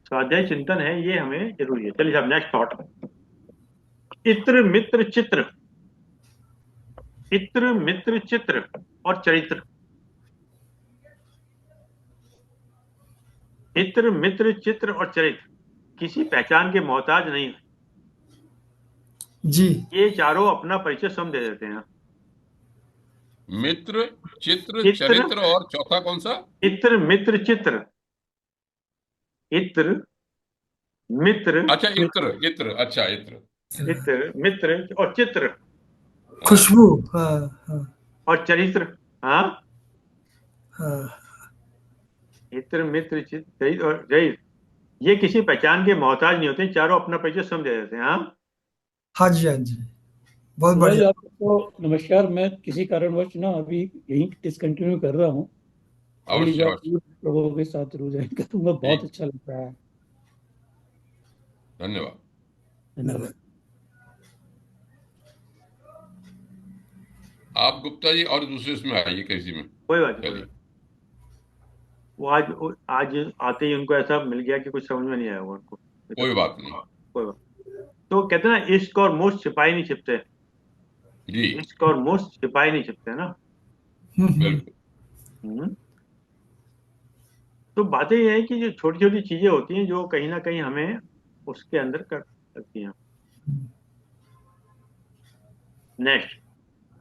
Speaker 3: स्वाध्याय चिंतन है ये हमें जरूरी है। चलिए साहब, नेक्स्ट थॉट। इत्र मित्र चित्र, इत्र मित्र चित्र और चरित्र। इत्र मित्र चित्र और चरित्र किसी पहचान के मोहताज नहीं।
Speaker 5: जी
Speaker 3: ये चारों अपना परिचय स्वयं दे देते हैं।
Speaker 2: मित्र, चित्र,
Speaker 3: इत्र,
Speaker 2: चरित्र और चौथा कौन सा?
Speaker 3: इत्र मित्र चित्र, इत्र मित्र,
Speaker 2: अच्छा, इत्र, इत्र, अच्छा, इत्र।
Speaker 3: इत्र मित्र और चित्र
Speaker 2: हाँ।
Speaker 5: खुशबू। हाँ हाँ
Speaker 3: और चरित्र। हाँ,
Speaker 5: हाँ।
Speaker 3: इत्र मित्र चित्र चरित्र और चरित्र, ये किसी पहचान के मोहताज नहीं होते, चारों अपना परिचय स्वयं दे देते हैं। हाँ।
Speaker 5: हाँ जी हाँ जी, बहुत
Speaker 4: सूरज
Speaker 5: बढ़िया।
Speaker 4: आपको नमस्कार। मैं किसी कारणवश ना अभी यहीं डिसकंटिन्यू कर रहा हूँ। अगली
Speaker 2: अवश्य,
Speaker 4: बार
Speaker 2: अवश्य।
Speaker 4: लोगों के साथ जरूर ज्वाइन करूंगा, बहुत
Speaker 2: ठीक,
Speaker 4: अच्छा लग रहा है।
Speaker 2: धन्यवाद।
Speaker 4: धन्यवाद।
Speaker 2: आप गुप्ता जी और दूसरे इसमें आइए किसी में।
Speaker 3: कोई बात नहीं, कोई बात
Speaker 2: चलिए।
Speaker 3: नहीं। वो आज आते ही उनको ऐसा मिल गया कि कुछ समझ में नहीं आया हुआ उनको।
Speaker 2: कोई बात नहीं।
Speaker 3: कोई बात। तो कहते हैं ना, इश्क और मुश्क सिपाही नहीं छिपते।
Speaker 2: जी,
Speaker 3: इश्क और मुश्क सिपाही नहीं छिपते ना।
Speaker 5: हम्म।
Speaker 2: बिल्कुल।
Speaker 3: हम्म। तो बातें ये है कि जो छोटी छोटी चीजें होती हैं जो कहीं ना कहीं हमें उसके अंदर कर सकती हैं। नेक्स्ट,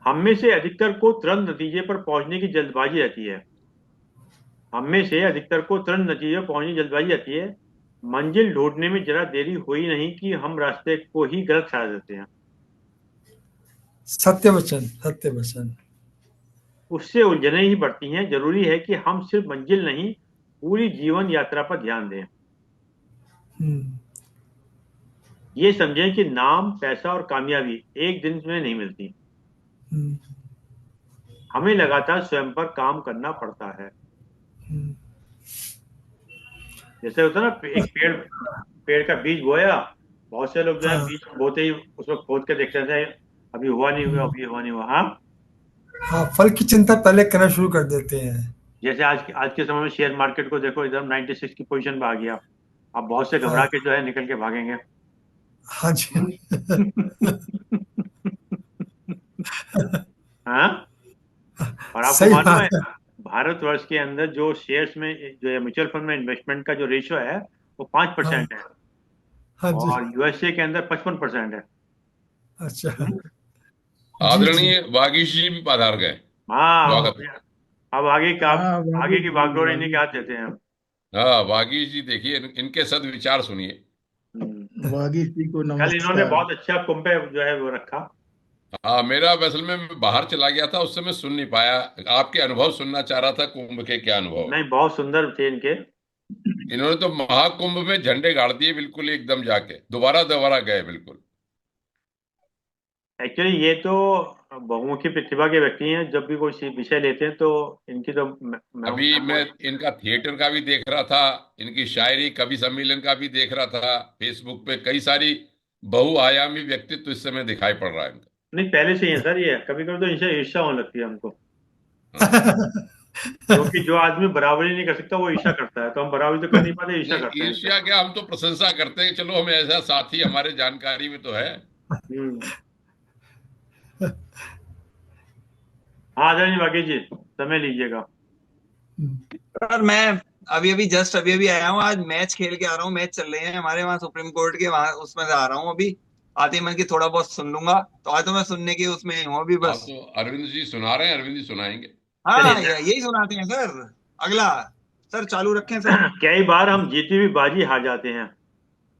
Speaker 3: हम में से अधिकतर को तुरंत नतीजे पर पहुंचने की जल्दबाजी रहती है। हम में से अधिकतर को तुरंत नतीजे पर पहुंचने की जल्दबाजी रहती है। मंजिल ढूंढने में जरा देरी हुई नहीं कि हम रास्ते को ही गलत ठहरा देते हैं।
Speaker 5: सत्य वचन, सत्य वचन।
Speaker 3: उससे उलझनें ही बढ़ती हैं। जरूरी है कि हम सिर्फ मंजिल नहीं, पूरी जीवन यात्रा पर ध्यान दें।
Speaker 5: हम्म।
Speaker 3: ये समझें कि नाम, पैसा और कामयाबी एक दिन में नहीं मिलती।
Speaker 5: हम्म।
Speaker 3: हमें लगातार स्वयं पर काम करना पड़ता है।
Speaker 5: हम्म।
Speaker 3: जैसे होता है ना, एक पेड़, पेड़ का बीज बोया, बहुत से लोग जो है
Speaker 5: हाँ
Speaker 3: बीज बोते ही उसमें खोद के देखते थे, अभी हुआ नहीं हुआ, अभी हुआ नहीं हुआ। हाँ।
Speaker 5: हाँ, फल की चिंता पहले करना शुरू कर देते हैं।
Speaker 3: जैसे आज के समय में शेयर मार्केट को देखो, एकदम 96 की पोजीशन पे आ गया। अब बहुत से घबरा
Speaker 5: हाँ
Speaker 3: के जो है निकल के भागेंगे।
Speaker 5: हाँ जी।
Speaker 3: हाँ। और आपको
Speaker 5: सही
Speaker 3: मालूम
Speaker 5: बात
Speaker 3: है,
Speaker 5: है।
Speaker 3: भारतवर्ष के अंदर जो शेयर्स में, जो है म्यूचुअल फंड में इन्वेस्टमेंट का जो रेशियो है वो 5%
Speaker 5: हाँ
Speaker 3: है।
Speaker 5: हाँ जी।
Speaker 3: और यूएसए के अंदर 55% है।
Speaker 5: अच्छा।
Speaker 3: हम्म।
Speaker 5: जी जी।
Speaker 2: आदरणीय वागीश जी भी पधार गए।
Speaker 3: हाँ।
Speaker 2: स्वागत है।
Speaker 3: अब आगे का,
Speaker 1: हाँ
Speaker 3: आगे
Speaker 1: वागी
Speaker 3: की
Speaker 1: जी,
Speaker 3: भागदौड़ इन्हीं
Speaker 1: वागी
Speaker 3: के हाथ देते हैं।
Speaker 2: हाँ, वागीश जी देखिए, इनके सद्विचार सुनिए।
Speaker 1: वागी जी को
Speaker 3: कल इन्होंने
Speaker 1: नमस्कार।
Speaker 3: बहुत अच्छा कुंभ पे जो है वो रखा।
Speaker 2: हाँ, मेरा असल में मैं बाहर चला गया था, उस समय सुन नहीं पाया। आपके अनुभव सुनना चाह रहा था, कुंभ के क्या अनुभव है।
Speaker 3: नहीं, बहुत सुंदर थे इनके।
Speaker 2: इन्होंने तो महाकुंभ में झंडे गाड़ दिए बिल्कुल, एकदम जाके दोबारा दोबारा गए बिल्कुल।
Speaker 3: एक्चुअली ये तो बहुमुखी प्रतिभा के व्यक्ति हैं, जब भी कोई विषय लेते हैं तो इनकी तो
Speaker 2: अभी मैं इनका थिएटर का भी देख रहा था, इनकी शायरी कवि सम्मेलन का भी देख रहा था, फेसबुक पे कई सारी बहुआयामी व्यक्तित्व इस समय दिखाई पड़ रहा है इनका।
Speaker 3: नहीं, पहले से ही है सर। ये कभी कभी तो इनसे ईर्ष्या होने लगती है हमको,
Speaker 2: हाँ।
Speaker 3: क्योंकि जो आदमी बराबरी नहीं कर सकता वो ईर्ष्या करता है, तो हम बराबरी तो कर नहीं पाते, ईर्ष्या
Speaker 2: नहीं,
Speaker 3: करते हैं इनसे।
Speaker 2: ईर्ष्या क्या, हम तो प्रशंसा करते हैं, चलो हमें ऐसा साथी हमारे जानकारी में तो है।
Speaker 3: हम्म। हाँ आदरणीय वागेश जी, समय लीजिएगा।
Speaker 6: सर मैं अभी अभी आया हूँ। आज मैच खेल के आ रहा हूँ, मैच चल रहे हैं हमारे वहाँ सुप्रीम कोर्ट के, वहां उसमें से आ रहा हूँ अभी। आते ही मैं कि थोड़ा बहुत सुन लूंगा, तो आज तो मैं सुनने की उसमें हूँ अभी
Speaker 2: हाँ,
Speaker 6: बस।
Speaker 2: तो अरविंद जी सुना रहे हैं, अरविंद जी सुनाएंगे।
Speaker 6: हाँ
Speaker 3: चलिए
Speaker 6: यही सुनाते हैं सर। अगला सर चालू रखें सर।
Speaker 3: कई बार हम जीती हुई बाजी हार जाते हैं,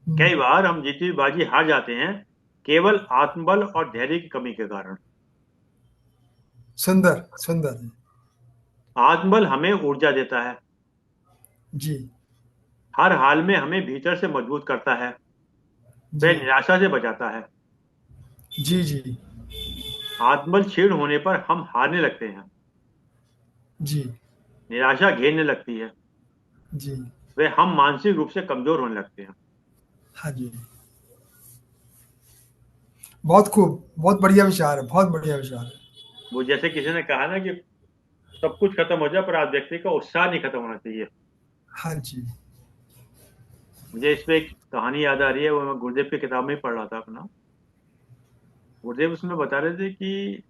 Speaker 3: कई बार हम जीती हुई बाजी हार जाते हैं, केवल आत्मबल और धैर्य की कमी के कारण।
Speaker 5: सुंदर सुंदर
Speaker 3: आत्मबल हमें ऊर्जा देता है,
Speaker 5: जी
Speaker 3: हर हाल में हमें भीतर से मजबूत करता है,
Speaker 5: जी
Speaker 3: वह निराशा से बचाता है।
Speaker 5: जी जी
Speaker 3: आत्मबल क्षीण होने पर हम हारने लगते हैं,
Speaker 5: जी
Speaker 3: निराशा घेरने लगती है,
Speaker 5: जी
Speaker 3: वे हम मानसिक रूप से कमजोर होने लगते हैं।
Speaker 5: हाँ जी, बहुत खूब, बहुत बढ़िया विचार है, बहुत बढ़िया विचार है।
Speaker 3: वो जैसे किसी ने कहा ना कि सब कुछ खत्म हो जाए पर आज व्यक्ति का उत्साह नहीं खत्म होना चाहिए।
Speaker 5: हाँ जी
Speaker 3: मुझे इस पे एक कहानी याद आ रही है, वो मैं गुरुदेव की किताब में ही पढ़ रहा था अपना। गुरुदेव उसमें बता रहे थे कि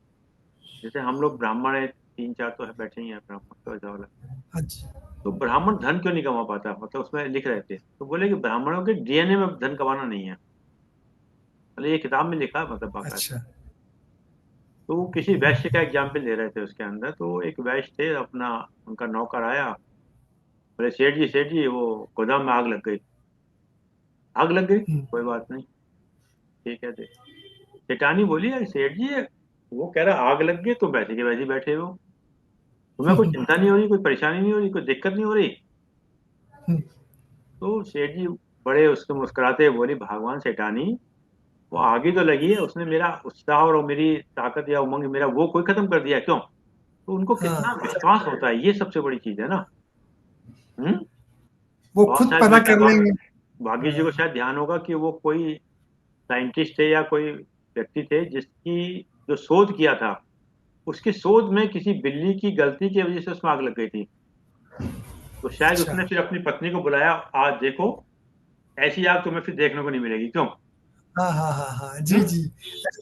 Speaker 3: जैसे हम लोग ब्राह्मण है, 3-4 तो है, बैठे ही हैं ब्राह्मण, तो ऐसा वाला।
Speaker 5: हाँ जी
Speaker 3: तो ब्राह्मण धन क्यों नहीं कमा पाता, मतलब उसमें लिख रहे थे, तो बोले कि ब्राह्मणों के डीएनए में धन कमाना नहीं है। मतलब ये किताब में लिखा है, मतलब बाकायदा।
Speaker 5: अच्छा
Speaker 3: तो वो किसी वैश्य का एग्जाम्पल ले रहे थे उसके अंदर। तो एक वैश्य थे अपना, उनका नौकर आया, बोले सेठ जी वो गोदाम में आग लग गई। आग लग गई, कोई बात नहीं, ठीक है। सेठानी बोली यार सेठ जी, वो कह रहा आग लग गई, तुम वैसे के वैसे ही बैठे हो, तुम्हें कोई चिंता नहीं हो रही, कोई परेशानी नहीं हो रही, कोई दिक्कत नहीं हो रही। तो सेठ जी बड़े उसको मुस्कुराते बोली, भगवान सेठानी, वो आगे तो लगी है, उसने मेरा उत्साह और मेरी ताकत या उमंग मेरा वो कोई खत्म कर दिया क्यों? तो उनको कितना
Speaker 5: हाँ,
Speaker 3: विश्वास होता है, ये सबसे बड़ी चीज है ना। हम्म।
Speaker 5: वो
Speaker 3: और
Speaker 5: खुद
Speaker 3: शायद
Speaker 5: पता कर लेंगे।
Speaker 3: भाग्य जी को शायद ध्यान होगा कि वो कोई साइंटिस्ट थे या कोई व्यक्ति थे जिसकी जो शोध किया था, उसकी शोध में किसी बिल्ली की गलती की वजह से उसमें आग लग गई थी। तो शायद
Speaker 5: अच्छा,
Speaker 3: उसने फिर अपनी पत्नी को बुलाया, आज देखो ऐसी आग तुम्हें फिर देखने को नहीं मिलेगी, क्यों?
Speaker 5: हाँ हाँ हाँ हाँ जी
Speaker 3: हम्म?
Speaker 5: जी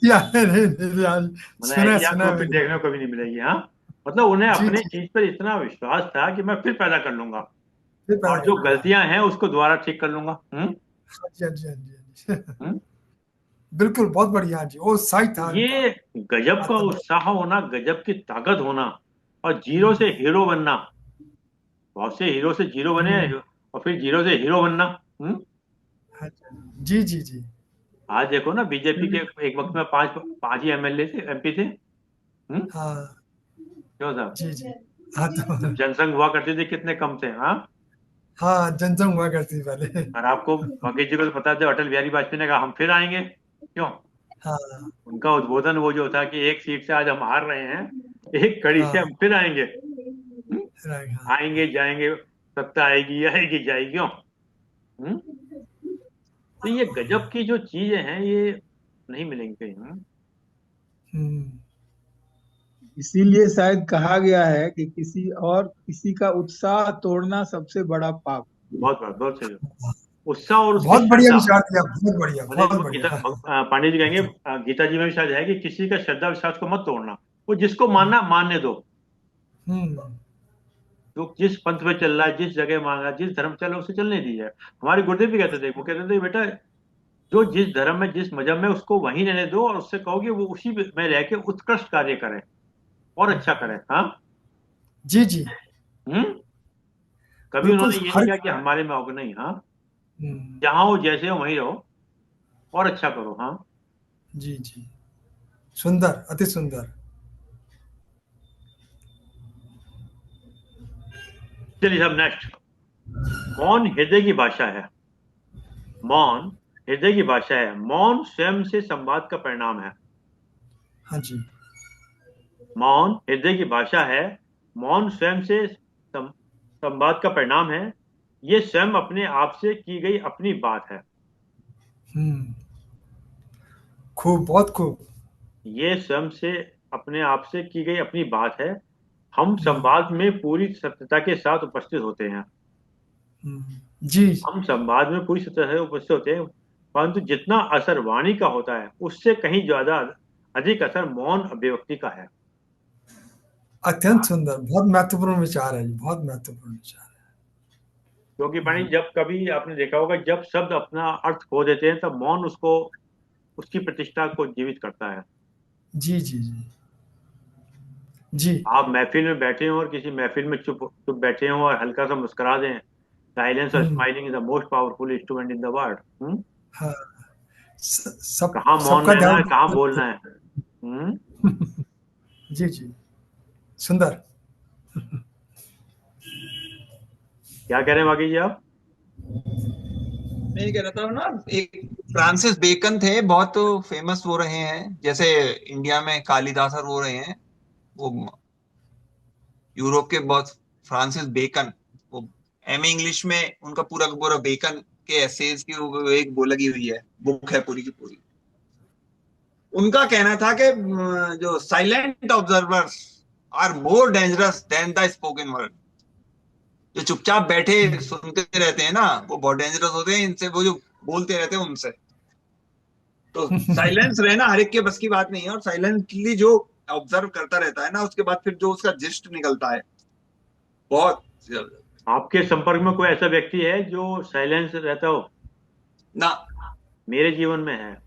Speaker 5: नहीं, आज
Speaker 3: मतलब
Speaker 5: सुना
Speaker 3: ऐसी आग
Speaker 5: सुना
Speaker 3: तुम्हें फिर
Speaker 5: मैंने।
Speaker 3: देखने को कभी नहीं मिलेगी। हाँ, मतलब उन्हें
Speaker 5: जी
Speaker 3: अपनी
Speaker 5: जी
Speaker 3: चीज पर इतना विश्वास था कि मैं फिर पैदा कर लूंगा
Speaker 5: फिर पैदा
Speaker 3: और
Speaker 5: कर
Speaker 3: जो
Speaker 5: लूंगा।
Speaker 3: गलतियां हैं उसको दोबारा ठीक कर लूंगा।
Speaker 5: हाँ जी हाँ जी हाँ जी हाँ जी
Speaker 3: हम्म?
Speaker 5: बिल्कुल, बहुत बढ़िया। हाँ जी, वो साइट था उनका।
Speaker 3: ये गजब का
Speaker 5: आत्म
Speaker 3: उत्साह होना, गजब की ताकत होना, और जीरो से हीरो बनना। बहुत से हीरो से जीरो बने
Speaker 5: हम्म,
Speaker 3: और फिर जीरो से हीरो बनना। हम्म?
Speaker 5: हाँ जी जी जी
Speaker 3: आज देखो ना, बीजेपी के
Speaker 5: जी
Speaker 3: एक वक्त में पांच पांच ही एमएलए थे, एमपी थे।
Speaker 5: हाँ
Speaker 3: क्यों साहब?
Speaker 5: जी जी हाँ तो
Speaker 3: जब जनसंघ हुआ करते थे कितने कम थे। हाँ,
Speaker 5: हाँ जनसंघ हुआ करती थी पहले।
Speaker 3: और आपको भाग्य जी को तो पता था, अटल बिहारी वाजपेयी ने कहा हम फिर आएंगे, क्यों?
Speaker 5: हाँ
Speaker 3: उनका उद्बोधन वो जो था कि एक सीट से आज हम हार रहे हैं, एक कड़ी से
Speaker 5: हाँ
Speaker 3: हम फिर आएंगे।
Speaker 5: राइट हाँ
Speaker 3: आएंगे जाएंगे, सत्ता आएगी आएगी जाएगी, क्यों? हम्म? तो ये गजब की जो चीजें हैं ये नहीं मिलेंगी कहीं।
Speaker 5: हम्म,
Speaker 1: इसीलिए शायद कहा गया है कि किसी का उत्साह तोड़ना सबसे बड़ा पाप।
Speaker 3: बहुत सही। उत्साह और उसकी
Speaker 5: बहुत बढ़िया
Speaker 3: श्रद्धा,
Speaker 5: विचार दिया, बहुत बढ़िया
Speaker 3: मतलब
Speaker 5: बहुत
Speaker 3: इसको गीता
Speaker 5: बढ़िया।
Speaker 3: पांडे जी कहेंगे, गीता जी में भी शायद है कि किसी का श्रद्धा विश्वास को मत तोड़ना, वो जिसको मानना मानने दो।
Speaker 5: हम्म
Speaker 3: जो जिस पंथ पे चल रहा है, जिस जगह मांगा, जिस धर्म चल रहा है उसे चलने दीजिए। हमारे गुरुदेव भी कहते थे, वो कहते थे बेटा जो जिस धर्म में जिस मजहब में उसको वहीं रहने दो, और उससे कहो कि वो उसी में रह के उत्कृष्ट कार्य करें और अच्छा करें। हाँ।
Speaker 5: जी जी
Speaker 3: हम्म। कभी
Speaker 5: बिल्कुल
Speaker 3: उन्होंने ये नहीं
Speaker 5: हर
Speaker 3: कहा कि हमारे में होगा, नहीं। हाँ,
Speaker 5: हम्म,
Speaker 3: जहाँ हो जैसे हो वहीं रहो और अच्छा करो। हाँ।
Speaker 5: जी जी सुंदर, अति सुंदर।
Speaker 3: चलिए साहब, नेक्स्ट। मौन हृदय की भाषा है, मौन हृदय की भाषा है, मौन स्वयं से संवाद का परिणाम है।
Speaker 5: हाँ जी
Speaker 3: मौन हृदय की भाषा है। मौन स्वयं से संवाद का परिणाम है। ये स्वयं अपने आप से की गई अपनी बात है।
Speaker 5: हम्म, खूब, बहुत खूब।
Speaker 3: ये स्वयं से अपने आप से की गई अपनी बात है। हम
Speaker 5: हम्म,
Speaker 3: संवाद में पूरी सत्यता के साथ उपस्थित होते हैं।
Speaker 5: जी।
Speaker 3: हम संवाद में पूरी सत्यता से उपस्थित होते हैं, परंतु जितना असर वाणी का होता है उससे कहीं ज्यादा अधिक असर मौन अभिव्यक्ति का है।
Speaker 5: अत्यंत सुंदर, बहुत महत्वपूर्ण विचार है, बहुत महत्वपूर्ण विचार
Speaker 3: क्योंकि
Speaker 5: है।
Speaker 3: पानी जब कभी आपने देखा होगा, जब शब्द अपना अर्थ खो देते हैं तब मौन उसको, उसकी प्रतिष्ठा को जीवित करता है।
Speaker 5: जी जी जी जी।
Speaker 3: आप महफिल में बैठे हो और किसी महफिल में चुप चुप बैठे हो और हल्का सा मुस्कुरा दें। साइलेंस और
Speaker 5: hmm,
Speaker 3: smiling is the most powerful instrument in the world.
Speaker 5: हाँ, सब
Speaker 3: कहाँ मौन
Speaker 5: सबका
Speaker 3: रहना
Speaker 5: ध्यान।
Speaker 3: है, कहाँ बोलना है। हम्म।
Speaker 5: जी जी, सुंदर।
Speaker 3: क्या कह रहे हैं बाकी जी आप?
Speaker 6: मैं ये कह रहा था ना, एक फ्रांसिस बेकन थे, बहुत फेमस वो रहे हैं, जैसे इंडिया में कालिदास और वो रहे हैं, वो यूरोप के बहुत। फ्रांसिस बेकन, वो एम इंग्लिश में उनका पूरा का पूरा बेकन के एसेज की वो एक वो लगी हुई है, बुक है पूरी की पूरी। उनका कहना था कि जो silent observers are more dangerous than the spoken word. जो चुपचाप बैठे सुनते रहते हैं ना, वो बहुत डेंजरस होते हैं इनसे, वो जो बोलते रहते हैं उनसे। तो साइलेंस रहना हर एक के बस की बात नहीं है, और साइलेंटली जो ऑब्जर्व करता रहता है ना, उसके बाद फिर जो उसका जिस्ट निकलता है, बहुत
Speaker 3: आपके संपर्क में कोई ऐसा व्यक्ति है जो साइलेंस रहता हो?
Speaker 6: ना।
Speaker 3: मेरे जीवन में है,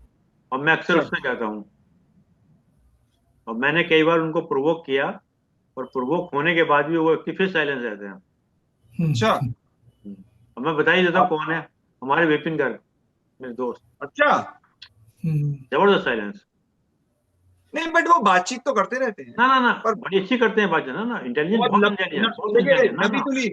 Speaker 3: और मैं अक्सर
Speaker 6: अच्छा।
Speaker 3: उससे कहता हूँ। और मैंने कई बार उनको प्रोवोक किया, और प्रोवोक होने के बाद भी वो व्यक्ति फिर साइलेंस रहते हैं।
Speaker 6: अच्छा।
Speaker 3: अब मैं बता ही देता हूँ
Speaker 6: आप।
Speaker 3: कौन है। हमारे विपिन गर्ग, मेरे दोस्त।
Speaker 6: अच्छा।
Speaker 3: जबरदस्त साइलेंस।
Speaker 6: नहीं, बट वो बातचीत तो करते रहते हैं।
Speaker 3: ना ना ना,
Speaker 6: पर
Speaker 3: बड़ी अच्छी करते हैं बात, ना इंटेलिजेंट,
Speaker 6: बहुत
Speaker 3: बहुत इंटेलिजेंट, बहुत
Speaker 6: देखिए,
Speaker 3: इंटेलिजेंट। ना
Speaker 6: नपी
Speaker 3: ना,
Speaker 6: तुली,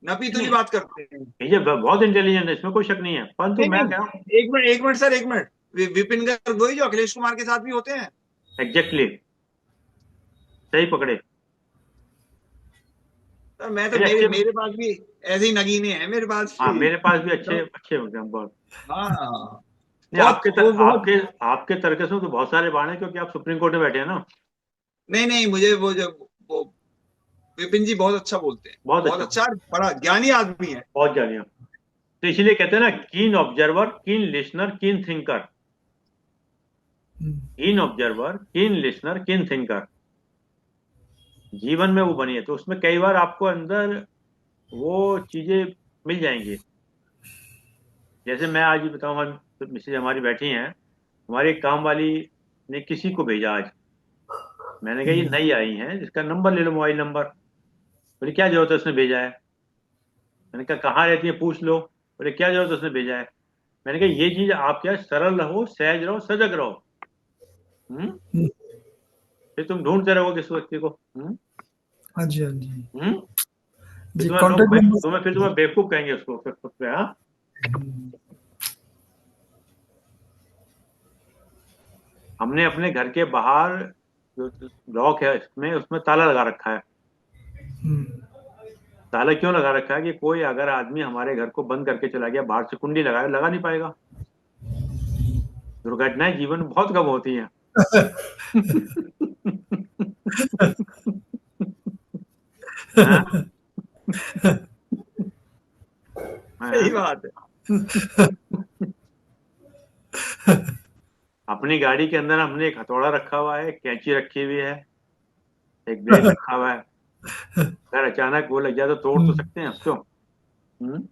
Speaker 6: नपी तुली
Speaker 3: नहीं,
Speaker 6: बात करते हैं।
Speaker 3: ये बहुत इंटेलिजेंट है, इसमें कोई शक नहीं है, परंतु
Speaker 6: नहीं
Speaker 3: मैं
Speaker 6: नहीं,
Speaker 3: कह रहा हूँ।
Speaker 6: एक मिनट एक मिनट सर, एक मिनट। विपिन गर्ग वही जो अखिलेश कुमार के साथ भी होते हैं।
Speaker 3: एग्जैक्टली, सही पकड़े।
Speaker 6: सर मैं तो,
Speaker 3: मेरे
Speaker 6: मेरे
Speaker 3: अच्छे,
Speaker 6: मेरे पास भी ऐसे ही नगीने हैं मेरे पास
Speaker 3: हाँ
Speaker 6: भी।
Speaker 3: मेरे पास भी अच्छे
Speaker 6: तो
Speaker 3: अच्छे एग्जाम्पल।
Speaker 6: हाँ,
Speaker 3: नहीं,
Speaker 6: बहुत वो बहुत।
Speaker 3: आपके तर्कस में तो बहुत सारे बाण हैं, क्योंकि आप सुप्रीम कोर्ट में बैठे हैं ना।
Speaker 6: नहीं नहीं, मुझे वो जो वो विपिन जी बहुत अच्छा बोलते हैं,
Speaker 3: बहुत
Speaker 6: बहुत
Speaker 3: अच्छा,
Speaker 6: अच्छा, बड़ा ज्ञानी आदमी है।
Speaker 3: बहुत जानिए। तो इसीलिए कहते हैं ना, कीन ऑब्जर्वर, कीन लिसनर, कीन थिंकर। कीन ऑब्जर्वर, कीन लिसनर, कीन थिंकर, जीवन में वो बनी है, तो उसमें कई बार आपको अंदर वो चीजें मिल जाएंगी। जैसे मैं आज ही बताऊं, हम मिसेज हमारी बैठी हैं, हमारी एक काम वाली ने किसी को भेजा आज। मैंने कहा ये नई आई है, इसका नंबर ले लो, मोबाइल नंबर। बोले क्या जरूरत है, उसने भेजा है। मैंने कहा कहाँ रहती है पूछ लो। बोले क्या जरूरत है, उसने भेजा है। मैंने कहा ये चीज आप क्या, सरल रहो, सहज रहो, सजग रहो। हम्म। फिर तुम ढूंढते रहोगे किस व्यक्ति को।
Speaker 5: हाँ जी, हाँ जी
Speaker 3: हम्म। फिर
Speaker 5: जी।
Speaker 3: तुम्हें लोग
Speaker 5: कॉन्टेक्ट नंबर।
Speaker 3: तुम्हें फिर तुम्हें बेवकूफ कहेंगे उसको फिर खुद पे। हाँ। हमने अपने घर के बाहर जो लॉक है इसमें, उसमें ताला लगा रखा है। ताला क्यों लगा रखा है? कि कोई अगर आदमी हमारे घर को बंद करके चला गया, बाहर से कुंडी लगाए, लगा नहीं पाएगा। दुर्घटनाएं जीवन में बहुत कम होती हैं। हाँ?
Speaker 6: सही
Speaker 3: हाँ?
Speaker 6: बात है।
Speaker 3: अपनी गाड़ी के अंदर हमने एक हथौड़ा रखा हुआ है, एक कैंची रखी हुई है, एक ब्लेड रखा हुआ है। अगर अचानक वो लग जाए तो तोड़ तो सकते हैं उसको। हम्म?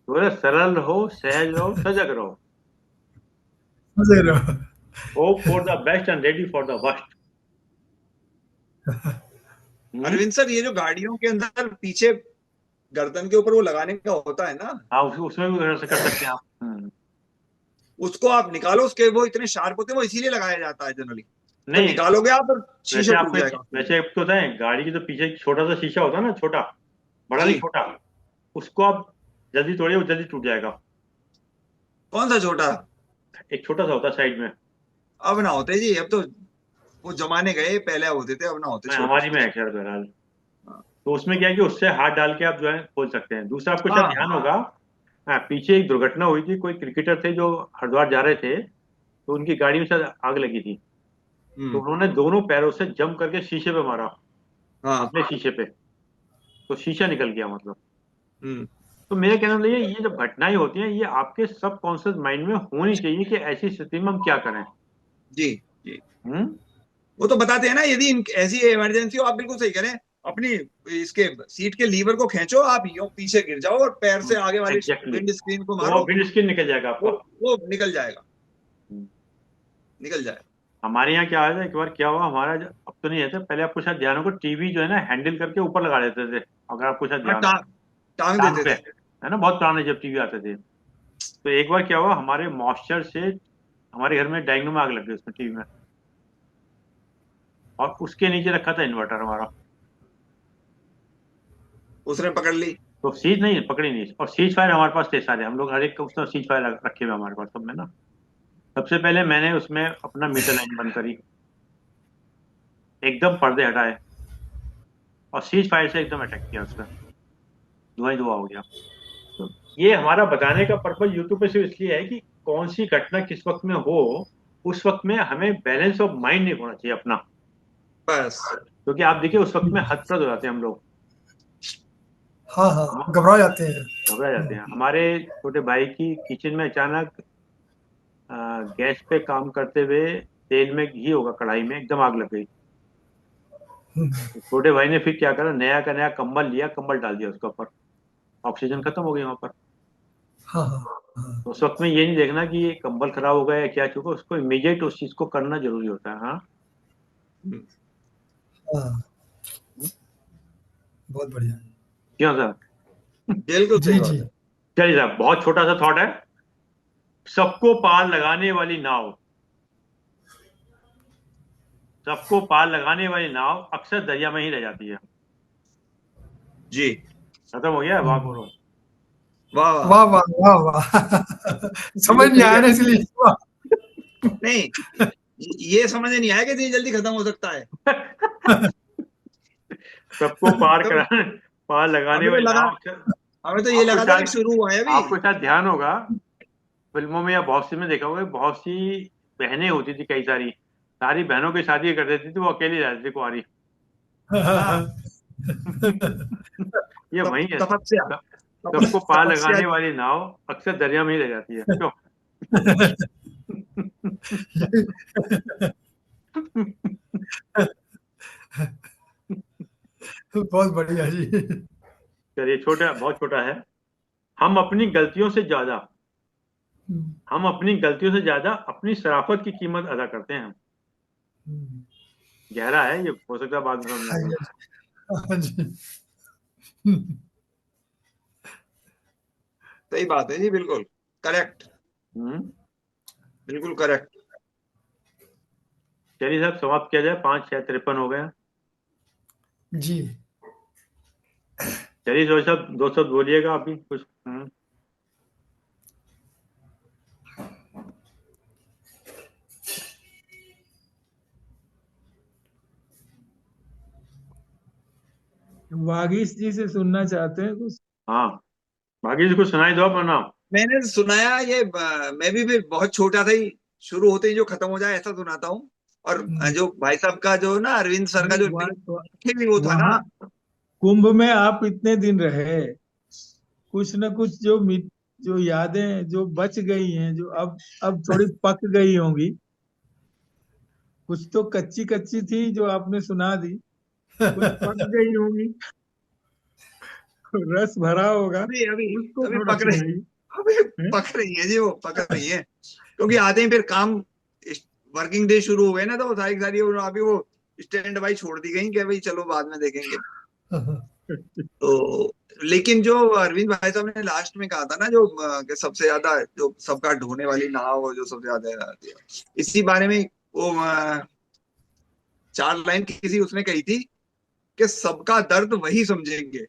Speaker 3: थोड़ा सरल रहो, सहज रहो, सजग रहो।
Speaker 5: समझ रहे हो?
Speaker 3: Hope for the best and ready for the worst.
Speaker 6: Arvind sir, ये जो गाड़ियों के अंदर पीछे गर्दन के ऊपर वो लगाने का होता है ना,
Speaker 3: हाँ, उसमें भी कर सकते हैं आप।
Speaker 6: उसको आप निकालो, उसके वो इतने शार्प होते हैं, वो इसीलिए लगाया जाता है जनरली। तो
Speaker 3: नहीं,
Speaker 6: निकालोगे आप और
Speaker 3: वैसे
Speaker 6: शीशा टूट
Speaker 3: आपको
Speaker 6: जाएगा।
Speaker 3: वैसे आपको बताएं, गाड़ी की तो पीछे एक छोटा सा शीशा होता है ना, छोटा, बड़ा नहीं,
Speaker 6: जी।
Speaker 3: छोटा। उसको आप जल्दी तोड़िए, वो जल्दी टूट जाएगा।
Speaker 6: कौन सा छोटा?
Speaker 3: एक छोटा सा होता है साइड में।
Speaker 6: अब ना होते जी, अब तो वो जमाने गए, पहले होते थे, अब ना होते छोटे
Speaker 3: हमारी में
Speaker 6: छोटे।
Speaker 3: है खैर बहरहाल।
Speaker 6: हाँ
Speaker 3: तो उसमें क्या है कि उससे हाथ डाल के आप जो है खोल सकते हैं। दूसरा आपको शायद
Speaker 6: हाँ
Speaker 3: ध्यान
Speaker 6: हाँ।
Speaker 3: होगा, हाँ, पीछे एक दुर्घटना हुई थी, कोई क्रिकेटर थे जो हरिद्वार जा रहे थे, तो उनकी गाड़ी में शायद आग लगी थी, तो
Speaker 6: हम्म।
Speaker 3: उन्होंने दोनों पैरों से जंप करके शीशे पे मारा,
Speaker 6: हाँ।
Speaker 3: अपने शीशे पे, तो शीशा निकल गया मतलब।
Speaker 6: हम्म।
Speaker 3: तो मेरे कहने में ये जब घटनाएं होती हैं, ये आपके सबकॉन्शियस माइंड में होनी चाहिए कि ऐसी स्थिति में हम क्या करें।
Speaker 6: जी जी।
Speaker 3: हम्म।
Speaker 6: वो तो बताते हैं ना, यदि ऐसी इमरजेंसी हो, आप बिल्कुल सही करें, अपनी इसके सीट के लीवर को खींचो, आप यूं पीछे गिर जाओ और पैर से आगे वाली
Speaker 3: एग्जैक्टली,
Speaker 6: विंड स्क्रीन को
Speaker 3: तो वो
Speaker 6: मारो,
Speaker 3: विंड स्क्रीन निकल जाएगा
Speaker 6: वो
Speaker 3: आपका।
Speaker 6: वो निकल जाएगा,
Speaker 3: हम्म।
Speaker 6: निकल जाएगा।
Speaker 3: हमारे यहाँ क्या है, एक बार क्या हुआ हमारा, अब तो नहीं है था, पहले आपको शायद ध्यान होगा, टीवी जो है ना हैंडल करके ऊपर लगा देते थे, अगर आपको शायद
Speaker 6: हाँ,
Speaker 3: ध्यान हो,
Speaker 6: टांग
Speaker 3: टांग
Speaker 6: देते
Speaker 3: पे,
Speaker 6: थे।
Speaker 3: है ना, बहुत पुराने जब टीवी आते थे। तो एक बार क्या हुआ, हमारे मॉइस्चर से हमारे घर में डाइनिंग में आग लग गई उसमें, टीवी में, और उसके नीचे रखा था इन्वर्टर हमारा।
Speaker 6: उसने पकड़ ली।
Speaker 3: तो सीज नहीं पकड़ी नहीं, और सीज फायर हमारे पास थे सारे, हम लोग हर एक का उसमें सीज फायर रखे हुए हमारे पास सब में ना। सबसे पहले मैंने उसमें अपना मीटर लाइन बंद करी, एकदम पर्दे हटाए, और सीज फायर से एकदम अटैक किया, उसका धुआं ही धुआं हो गया। तो ये हमारा बताने का पर्पज यूट्यूब पे सिर्फ इसलिए है कि कौन सी घटना किस वक्त में हो, उस वक्त में हमें बैलेंस ऑफ माइंड नहीं होना चाहिए अपना,
Speaker 6: बस।
Speaker 3: क्योंकि आप देखिए उस वक्त में हतप्रद हो जाते हैं हम लोग,
Speaker 5: हाँ हाँ, घबरा जाते हैं।
Speaker 3: घबरा जाते हैं। हमारे छोटे भाई की किचन में अचानक गैस पे काम करते हुए तेल में घी होगा कढ़ाई में, एकदम आग लग गई। तो छोटे भाई ने फिर क्या करा, नया का नया कंबल लिया, कंबल डाल दिया उसके ऊपर, ऑक्सीजन खत्म हो गई वहां पर।
Speaker 5: हाँ हाँ हाँ
Speaker 3: तो उस वक्त में ये नहीं देखना कि ये कंबल खराब हो गया या क्या चुका, उसको इमीडिएट उस चीज को करना जरूरी होता है। हाँ।
Speaker 5: हाँ, बहुत बढ़िया।
Speaker 3: क्यों सर?
Speaker 6: बिल्कुल
Speaker 5: जी
Speaker 6: सही बात
Speaker 5: जी।
Speaker 6: है।
Speaker 3: चलिए साहब, बहुत छोटा सा थॉट है, सबको पार लगाने वाली नाव, सबको पार लगाने वाली नाव अक्सर दरिया में ही रह जाती है।
Speaker 6: जी।
Speaker 3: खत्म हो गया, वाह बोलो।
Speaker 6: वाह वाह।
Speaker 5: वाह वाह वाह वाह। समझ
Speaker 3: बिल्कुल
Speaker 5: नहीं
Speaker 3: सही
Speaker 5: आया
Speaker 3: है।
Speaker 5: ना, इसलिए वाह।
Speaker 6: नहीं, ये समझ नहीं आया कि इतनी जल्दी खत्म हो सकता है।
Speaker 3: सबको पार
Speaker 6: तो
Speaker 3: करा, पार लगाने
Speaker 6: हमें तो
Speaker 3: वाली
Speaker 6: लगा,
Speaker 3: नाव अक्सर,
Speaker 6: हमें तो ये
Speaker 3: आपको
Speaker 6: लगा था कि
Speaker 3: शायद,
Speaker 6: शुरू हुआ है अभी।
Speaker 3: आपको शायद ध्यान होगा, फिल्मों में या बहुत सी में देखा होगा, बहुत सी बहनें होती थी, कई सारी, सारी बहनों की शादी कर देती थी, वो अकेली रहती थी कुंवारी।
Speaker 6: हाँ।
Speaker 3: ये वही है,
Speaker 6: तपस्या,
Speaker 3: सबको पार
Speaker 6: तपस्या।
Speaker 3: लगाने वाली नाव अक्सर दरिया में ही रह जाती है, क्यों?
Speaker 5: बहुत बढ़िया जी।
Speaker 3: चलिए, छोटा, बहुत छोटा है। हम अपनी गलतियों से ज्यादा, हम अपनी गलतियों से ज्यादा अपनी शराफत की कीमत अदा करते हैं। गहरा है ये, हो सकता है बाद में समझ में
Speaker 5: हाँ
Speaker 3: आएगा।
Speaker 5: जी।
Speaker 6: सही बात है जी, बिल्कुल करेक्ट,
Speaker 3: हम्म।
Speaker 6: बिल्कुल करेक्ट।
Speaker 3: चलिए साहब, समाप्त किया जाए, 5, 6, 53 हो गए।
Speaker 5: जी।
Speaker 3: चलिए जो सब दो शब्द बोलिएगा अभी कुछ।
Speaker 1: वागीश जी से सुनना चाहते हैं कुछ?
Speaker 3: हाँ, बाकी जी कुछ सुनाई दो अपना।
Speaker 6: मैंने सुनाया ये, मैं भी बहुत छोटा था ही, शुरू होते ही जो खत्म हो जाए ऐसा सुनाता हूँ। और जो भाई साहब का जो ना, अरविंद सर का
Speaker 1: नहीं,
Speaker 6: जो भी वो था ना।
Speaker 1: वहाँ कुंभ में आप इतने दिन रहे, कुछ न कुछ जो यादें जो बच गई हैं, जो अब थोड़ी पक गई होंगी, कुछ तो कच्ची कच्ची थी जो आपने सुना दी, कुछ पक गई होंगी, रस भरा होगा,
Speaker 6: अभी अभी
Speaker 1: उसको
Speaker 6: अभी
Speaker 1: थोड़ा
Speaker 6: पक रही,
Speaker 1: सुनाइए।
Speaker 6: अभी
Speaker 1: हैं?
Speaker 6: पक रही है जी, वो पक रही है, क्योंकि आते ही फिर काम, वर्किंग डे शुरू हो गए ना, तो सारी सारी अभी वो स्टैंड बाई छोड़ दी गई कि भाई चलो बाद में देखेंगे। तो लेकिन जो अरविंद भाई साहब ने लास्ट में कहा था ना, जो कि सबसे ज्यादा जो सबका ढोने वाली नाव, जो सबसे ज्यादा रहती है, इसी बारे में वो 4 लाइन किसी उसने कही थी कि सबका दर्द वही समझेंगे।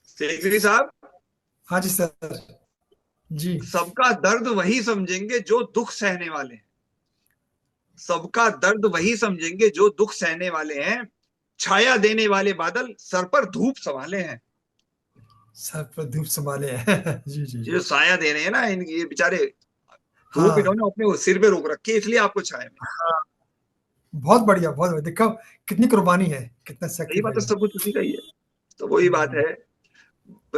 Speaker 6: शेखरी साहब,
Speaker 5: हाँ जी सर। जी।
Speaker 6: सबका दर्द वही समझेंगे जो दुख सहने वाले हैं, सबका दर्द वही समझेंगे जो दुख सहने वाले हैं, छाया देने वाले बादल सर पर धूप संभाले हैं।
Speaker 5: सर पर धूप संभाले हैं। जी जी
Speaker 6: ये जो साया दे रहे हैं ना, ये बेचारे धूप
Speaker 5: हाँ
Speaker 6: इन्होंने अपने सिर पे रोक रखी है, इसलिए आपको छाया में।
Speaker 5: बहुत बढ़िया बहुत बढ़िया। देखो कितनी कुर्बानी है, कितना
Speaker 6: यही बात है,
Speaker 5: सेक्रीफाइस है।
Speaker 6: सब कुछ उसी का ही है। तो वही बात है।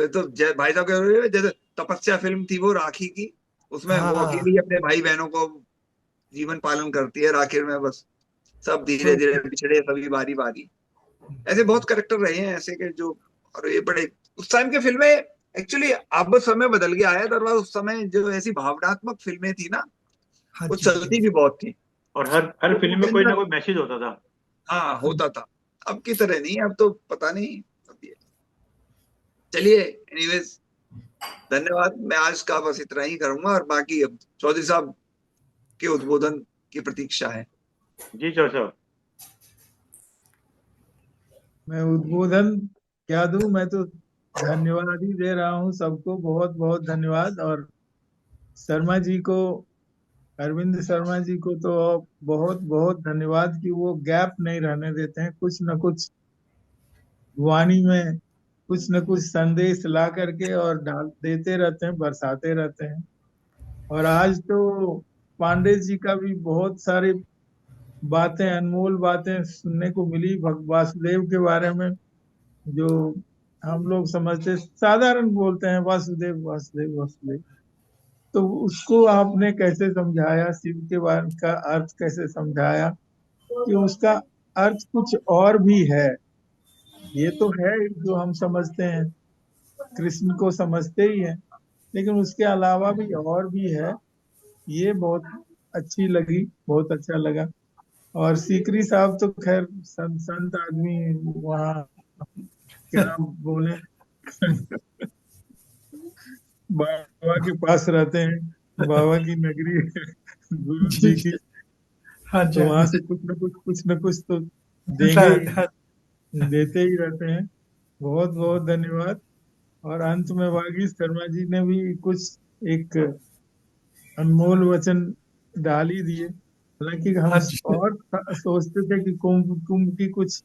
Speaker 6: तो भाई साहब कह रहे हैं, जैसे तपस्या फिल्म थी वो राखी की, उसमें वो
Speaker 5: हाँ
Speaker 6: अकेली अपने भाई बहनों को जीवन पालन करती है, आखिर में बस सब धीरे
Speaker 5: तो
Speaker 6: धीरे बिछड़े सभी बारी बारी। ऐसे बहुत करेक्टर रहे हैं ऐसे के जो, और ये बड़े उस टाइम के फिल्में एक्चुअली, अब समय बदल गया है, अदरवाइज उस समय जो ऐसी भावनात्मक फिल्में थी ना,
Speaker 5: हाँ
Speaker 6: वो
Speaker 5: जी जी
Speaker 6: चलती भी बहुत थी।
Speaker 3: और हर
Speaker 6: तो
Speaker 3: फिल्म में कोई
Speaker 6: उनके
Speaker 3: ना
Speaker 6: अंदर
Speaker 3: कोई मैसेज होता था।
Speaker 6: हाँ होता था। अब की तरह नहीं, अब तो पता नहीं अब ये। चलिए एनीवेज, धन्यवाद। मैं आज का बस इतना ही करूंगा, और बाकी अब चौधरी साहब के उद्बोधन की प्रतीक्षा है।
Speaker 3: जी चौधरी साहब।
Speaker 1: मैं उद्बोधन क्या दूं, मैं तो धन्यवाद ही दे रहा हूँ सबको, बहुत बहुत धन्यवाद। और शर्मा जी को, अरविंद शर्मा जी को तो बहुत बहुत धन्यवाद कि वो गैप नहीं रहने देते हैं, कुछ न कुछ वाणी में कुछ न कुछ संदेश ला करके और डाल देते रहते हैं, बरसाते रहते हैं। और आज तो पांडे जी का भी बहुत सारी बातें, अनमोल बातें सुनने को मिली वासुदेव के बारे में, जो हम लोग समझते साधारण बोलते हैं वासुदेव वासुदेव वासुदेव, तो उसको आपने कैसे समझाया, शिव के बारे का अर्थ कैसे समझाया कि उसका अर्थ कुछ और भी है। ये तो है जो हम समझते हैं, कृष्ण को समझते ही हैं, लेकिन उसके अलावा भी और भी है। ये बहुत अच्छी लगी, बहुत अच्छा लगा। और सीकरी साहब तो खैर संत आदमी, वहाँ क्या बोले, बाबा के पास रहते हैं, बाबा की नगरी है गुरु
Speaker 5: जी
Speaker 1: जी
Speaker 5: जी
Speaker 1: की,
Speaker 5: हाँ जी
Speaker 1: तो
Speaker 5: हाँ
Speaker 1: वहां से
Speaker 5: जी
Speaker 1: कुछ न कुछ तो
Speaker 5: मिलता
Speaker 1: देंगे
Speaker 5: रहता
Speaker 1: ही,
Speaker 5: है।
Speaker 1: देते ही रहते हैं। बहुत बहुत धन्यवाद। और अंत में वागीश शर्मा जी ने भी कुछ एक अनमोल वचन डाल ही दिए। हालांकि हम
Speaker 5: हाँ जी
Speaker 1: और सोचते थे कि कुंभ कुंभ की कुछ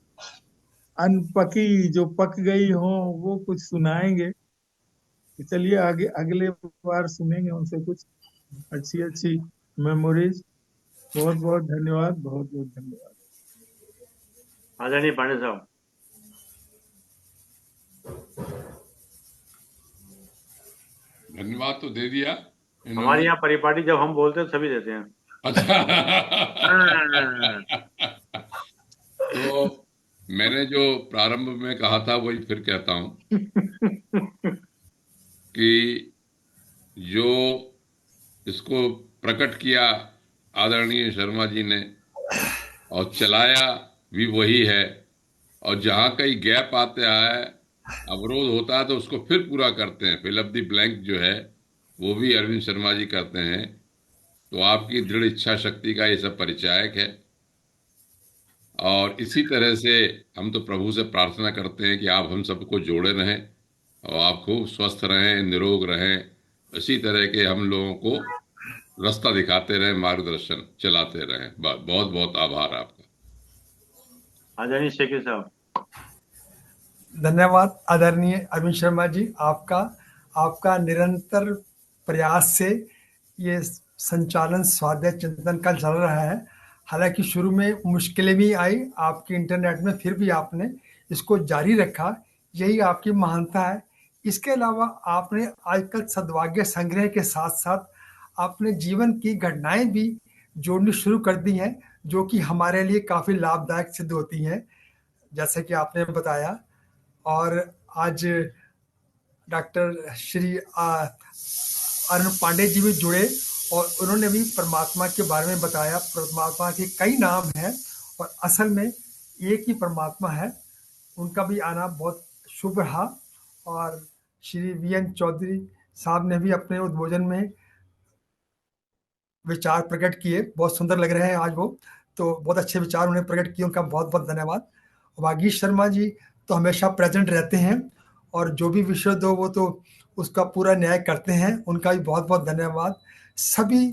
Speaker 1: अनपकी जो पक गई हो वो कुछ सुनाएंगे, तो चलिए आगे अगले बार सुनेंगे उनसे कुछ अच्छी अच्छी मेमोरीज। बहुत बहुत धन्यवाद, बहुत बहुत धन्यवाद।
Speaker 3: आदरणीय पांडे साहब।
Speaker 2: धन्यवाद तो दे दिया
Speaker 3: हमारे
Speaker 2: इन्होंने।
Speaker 3: यहाँ परिपाटी जब हम बोलते हैं सभी देते हैं।
Speaker 2: अच्छा।
Speaker 6: हाँ,
Speaker 2: तो मैंने जो प्रारंभ में कहा था वही फिर कहता हूं कि जो इसको प्रकट किया आदरणीय शर्मा जी ने, और चलाया भी वही है, और जहां कहीं गैप आते है, अवरोध होता है, तो उसको फिर पूरा करते हैं, फिल अप द ब्लैंक जो है वो भी अरविंद शर्मा जी करते हैं। तो आपकी दृढ़ इच्छा शक्ति का ये सब परिचायक है। और इसी तरह से हम तो प्रभु से प्रार्थना करते हैं कि आप हम सबको जोड़े रहें, और आप खूब स्वस्थ रहें, निरोग रहें, इसी तरह के हम लोगों को रास्ता दिखाते रहें, मार्गदर्शन चलाते रहें। बहुत बहुत आभार आपका।
Speaker 3: आदरणीय शेखर साहब।
Speaker 5: धन्यवाद आदरणीय अरविंद शर्मा जी, आपका आपका निरंतर प्रयास से ये संचालन स्वाध्याय चिंतन का चल रहा है। हालांकि शुरू में मुश्किलें भी आई आपके इंटरनेट में, फिर भी आपने इसको जारी रखा, यही आपकी महानता है। इसके अलावा आपने आजकल सद्भाग्य संग्रह के साथ साथ अपने जीवन की घटनाएं भी जोड़नी शुरू कर दी हैं, जो कि हमारे लिए काफ़ी लाभदायक सिद्ध होती हैं, जैसे कि आपने बताया। और आज डॉक्टर श्री अरुण पांडे जी भी जुड़े, और उन्होंने भी परमात्मा के बारे में बताया। परमात्मा के कई नाम हैं और असल में एक ही परमात्मा है। उनका भी आना बहुत शुभ रहा। और श्री वीएन चौधरी साहब ने भी अपने उद्बोधन में विचार प्रकट किए, बहुत सुंदर लग रहे हैं आज वो, तो बहुत अच्छे विचार उन्हें प्रकट किए, उनका बहुत बहुत धन्यवाद। वागीश शर्मा जी तो हमेशा प्रेजेंट रहते हैं, और जो भी विषय दो वो तो उसका पूरा न्याय करते हैं। उनका भी बहुत बहुत धन्यवाद। सभी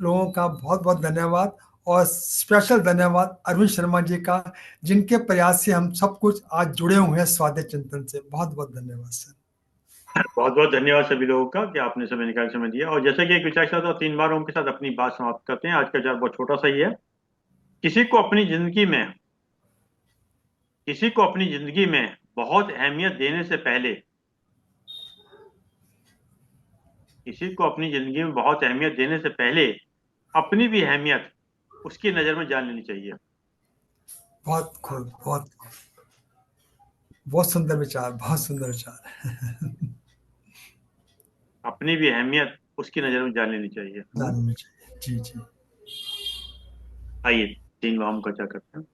Speaker 5: लोगों का बहुत बहुत धन्यवाद, और स्पेशल धन्यवाद अरविंद शर्मा जी का, जिनके प्रयास से हम सब कुछ आज जुड़े हुए हैं स्वाध्याय चिंतन से। बहुत बहुत धन्यवाद सर।
Speaker 3: बहुत बहुत धन्यवाद सभी लोगों का कि आपने समय निकाल समय दिया। और जैसे कि एक विचार था, 3 बार ओम के साथ अपनी बात समाप्त करते हैं। आज का विचार बहुत छोटा सा ही है। किसी को अपनी जिंदगी में बहुत अहमियत देने से पहले, किसी को अपनी जिंदगी में बहुत अहमियत देने से पहले अपनी भी अहमियत उसकी नजर में जान लेनी चाहिए।
Speaker 5: बहुत खूब, बहुत बहुत सुंदर विचार, बहुत सुंदर विचार।
Speaker 3: अपनी भी अहमियत उसकी नजर में जान लेनी चाहिए।
Speaker 5: जान लेनी चाहिए। जी जी।
Speaker 3: आइए 3 बार ओम का क्या करते हैं।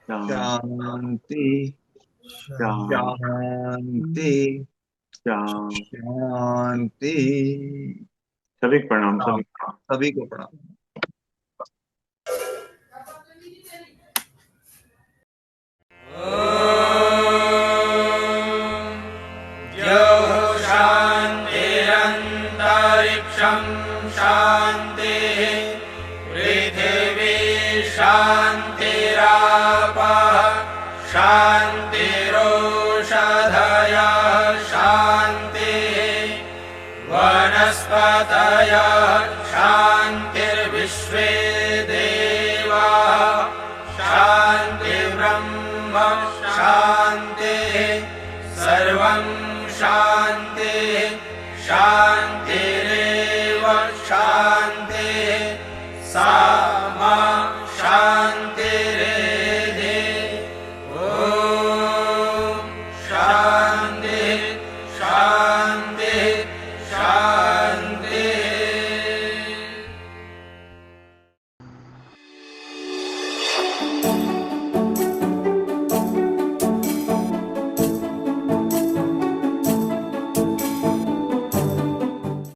Speaker 6: शांति शांति शांति।
Speaker 3: सभी को प्रणाम,
Speaker 6: सभी को प्रणाम।
Speaker 7: शान्तिरन्तरिक्षं शान्तिः पृथिवी शान्तिरापः शान्तिरोषधयः शान्तिः वनस्पतयः शान्तिर्विश्वे देवाः शान्तिर्ब्रह्म शान्तिः सर्वं शान्तिः शान्तिरेव शान्तिः सा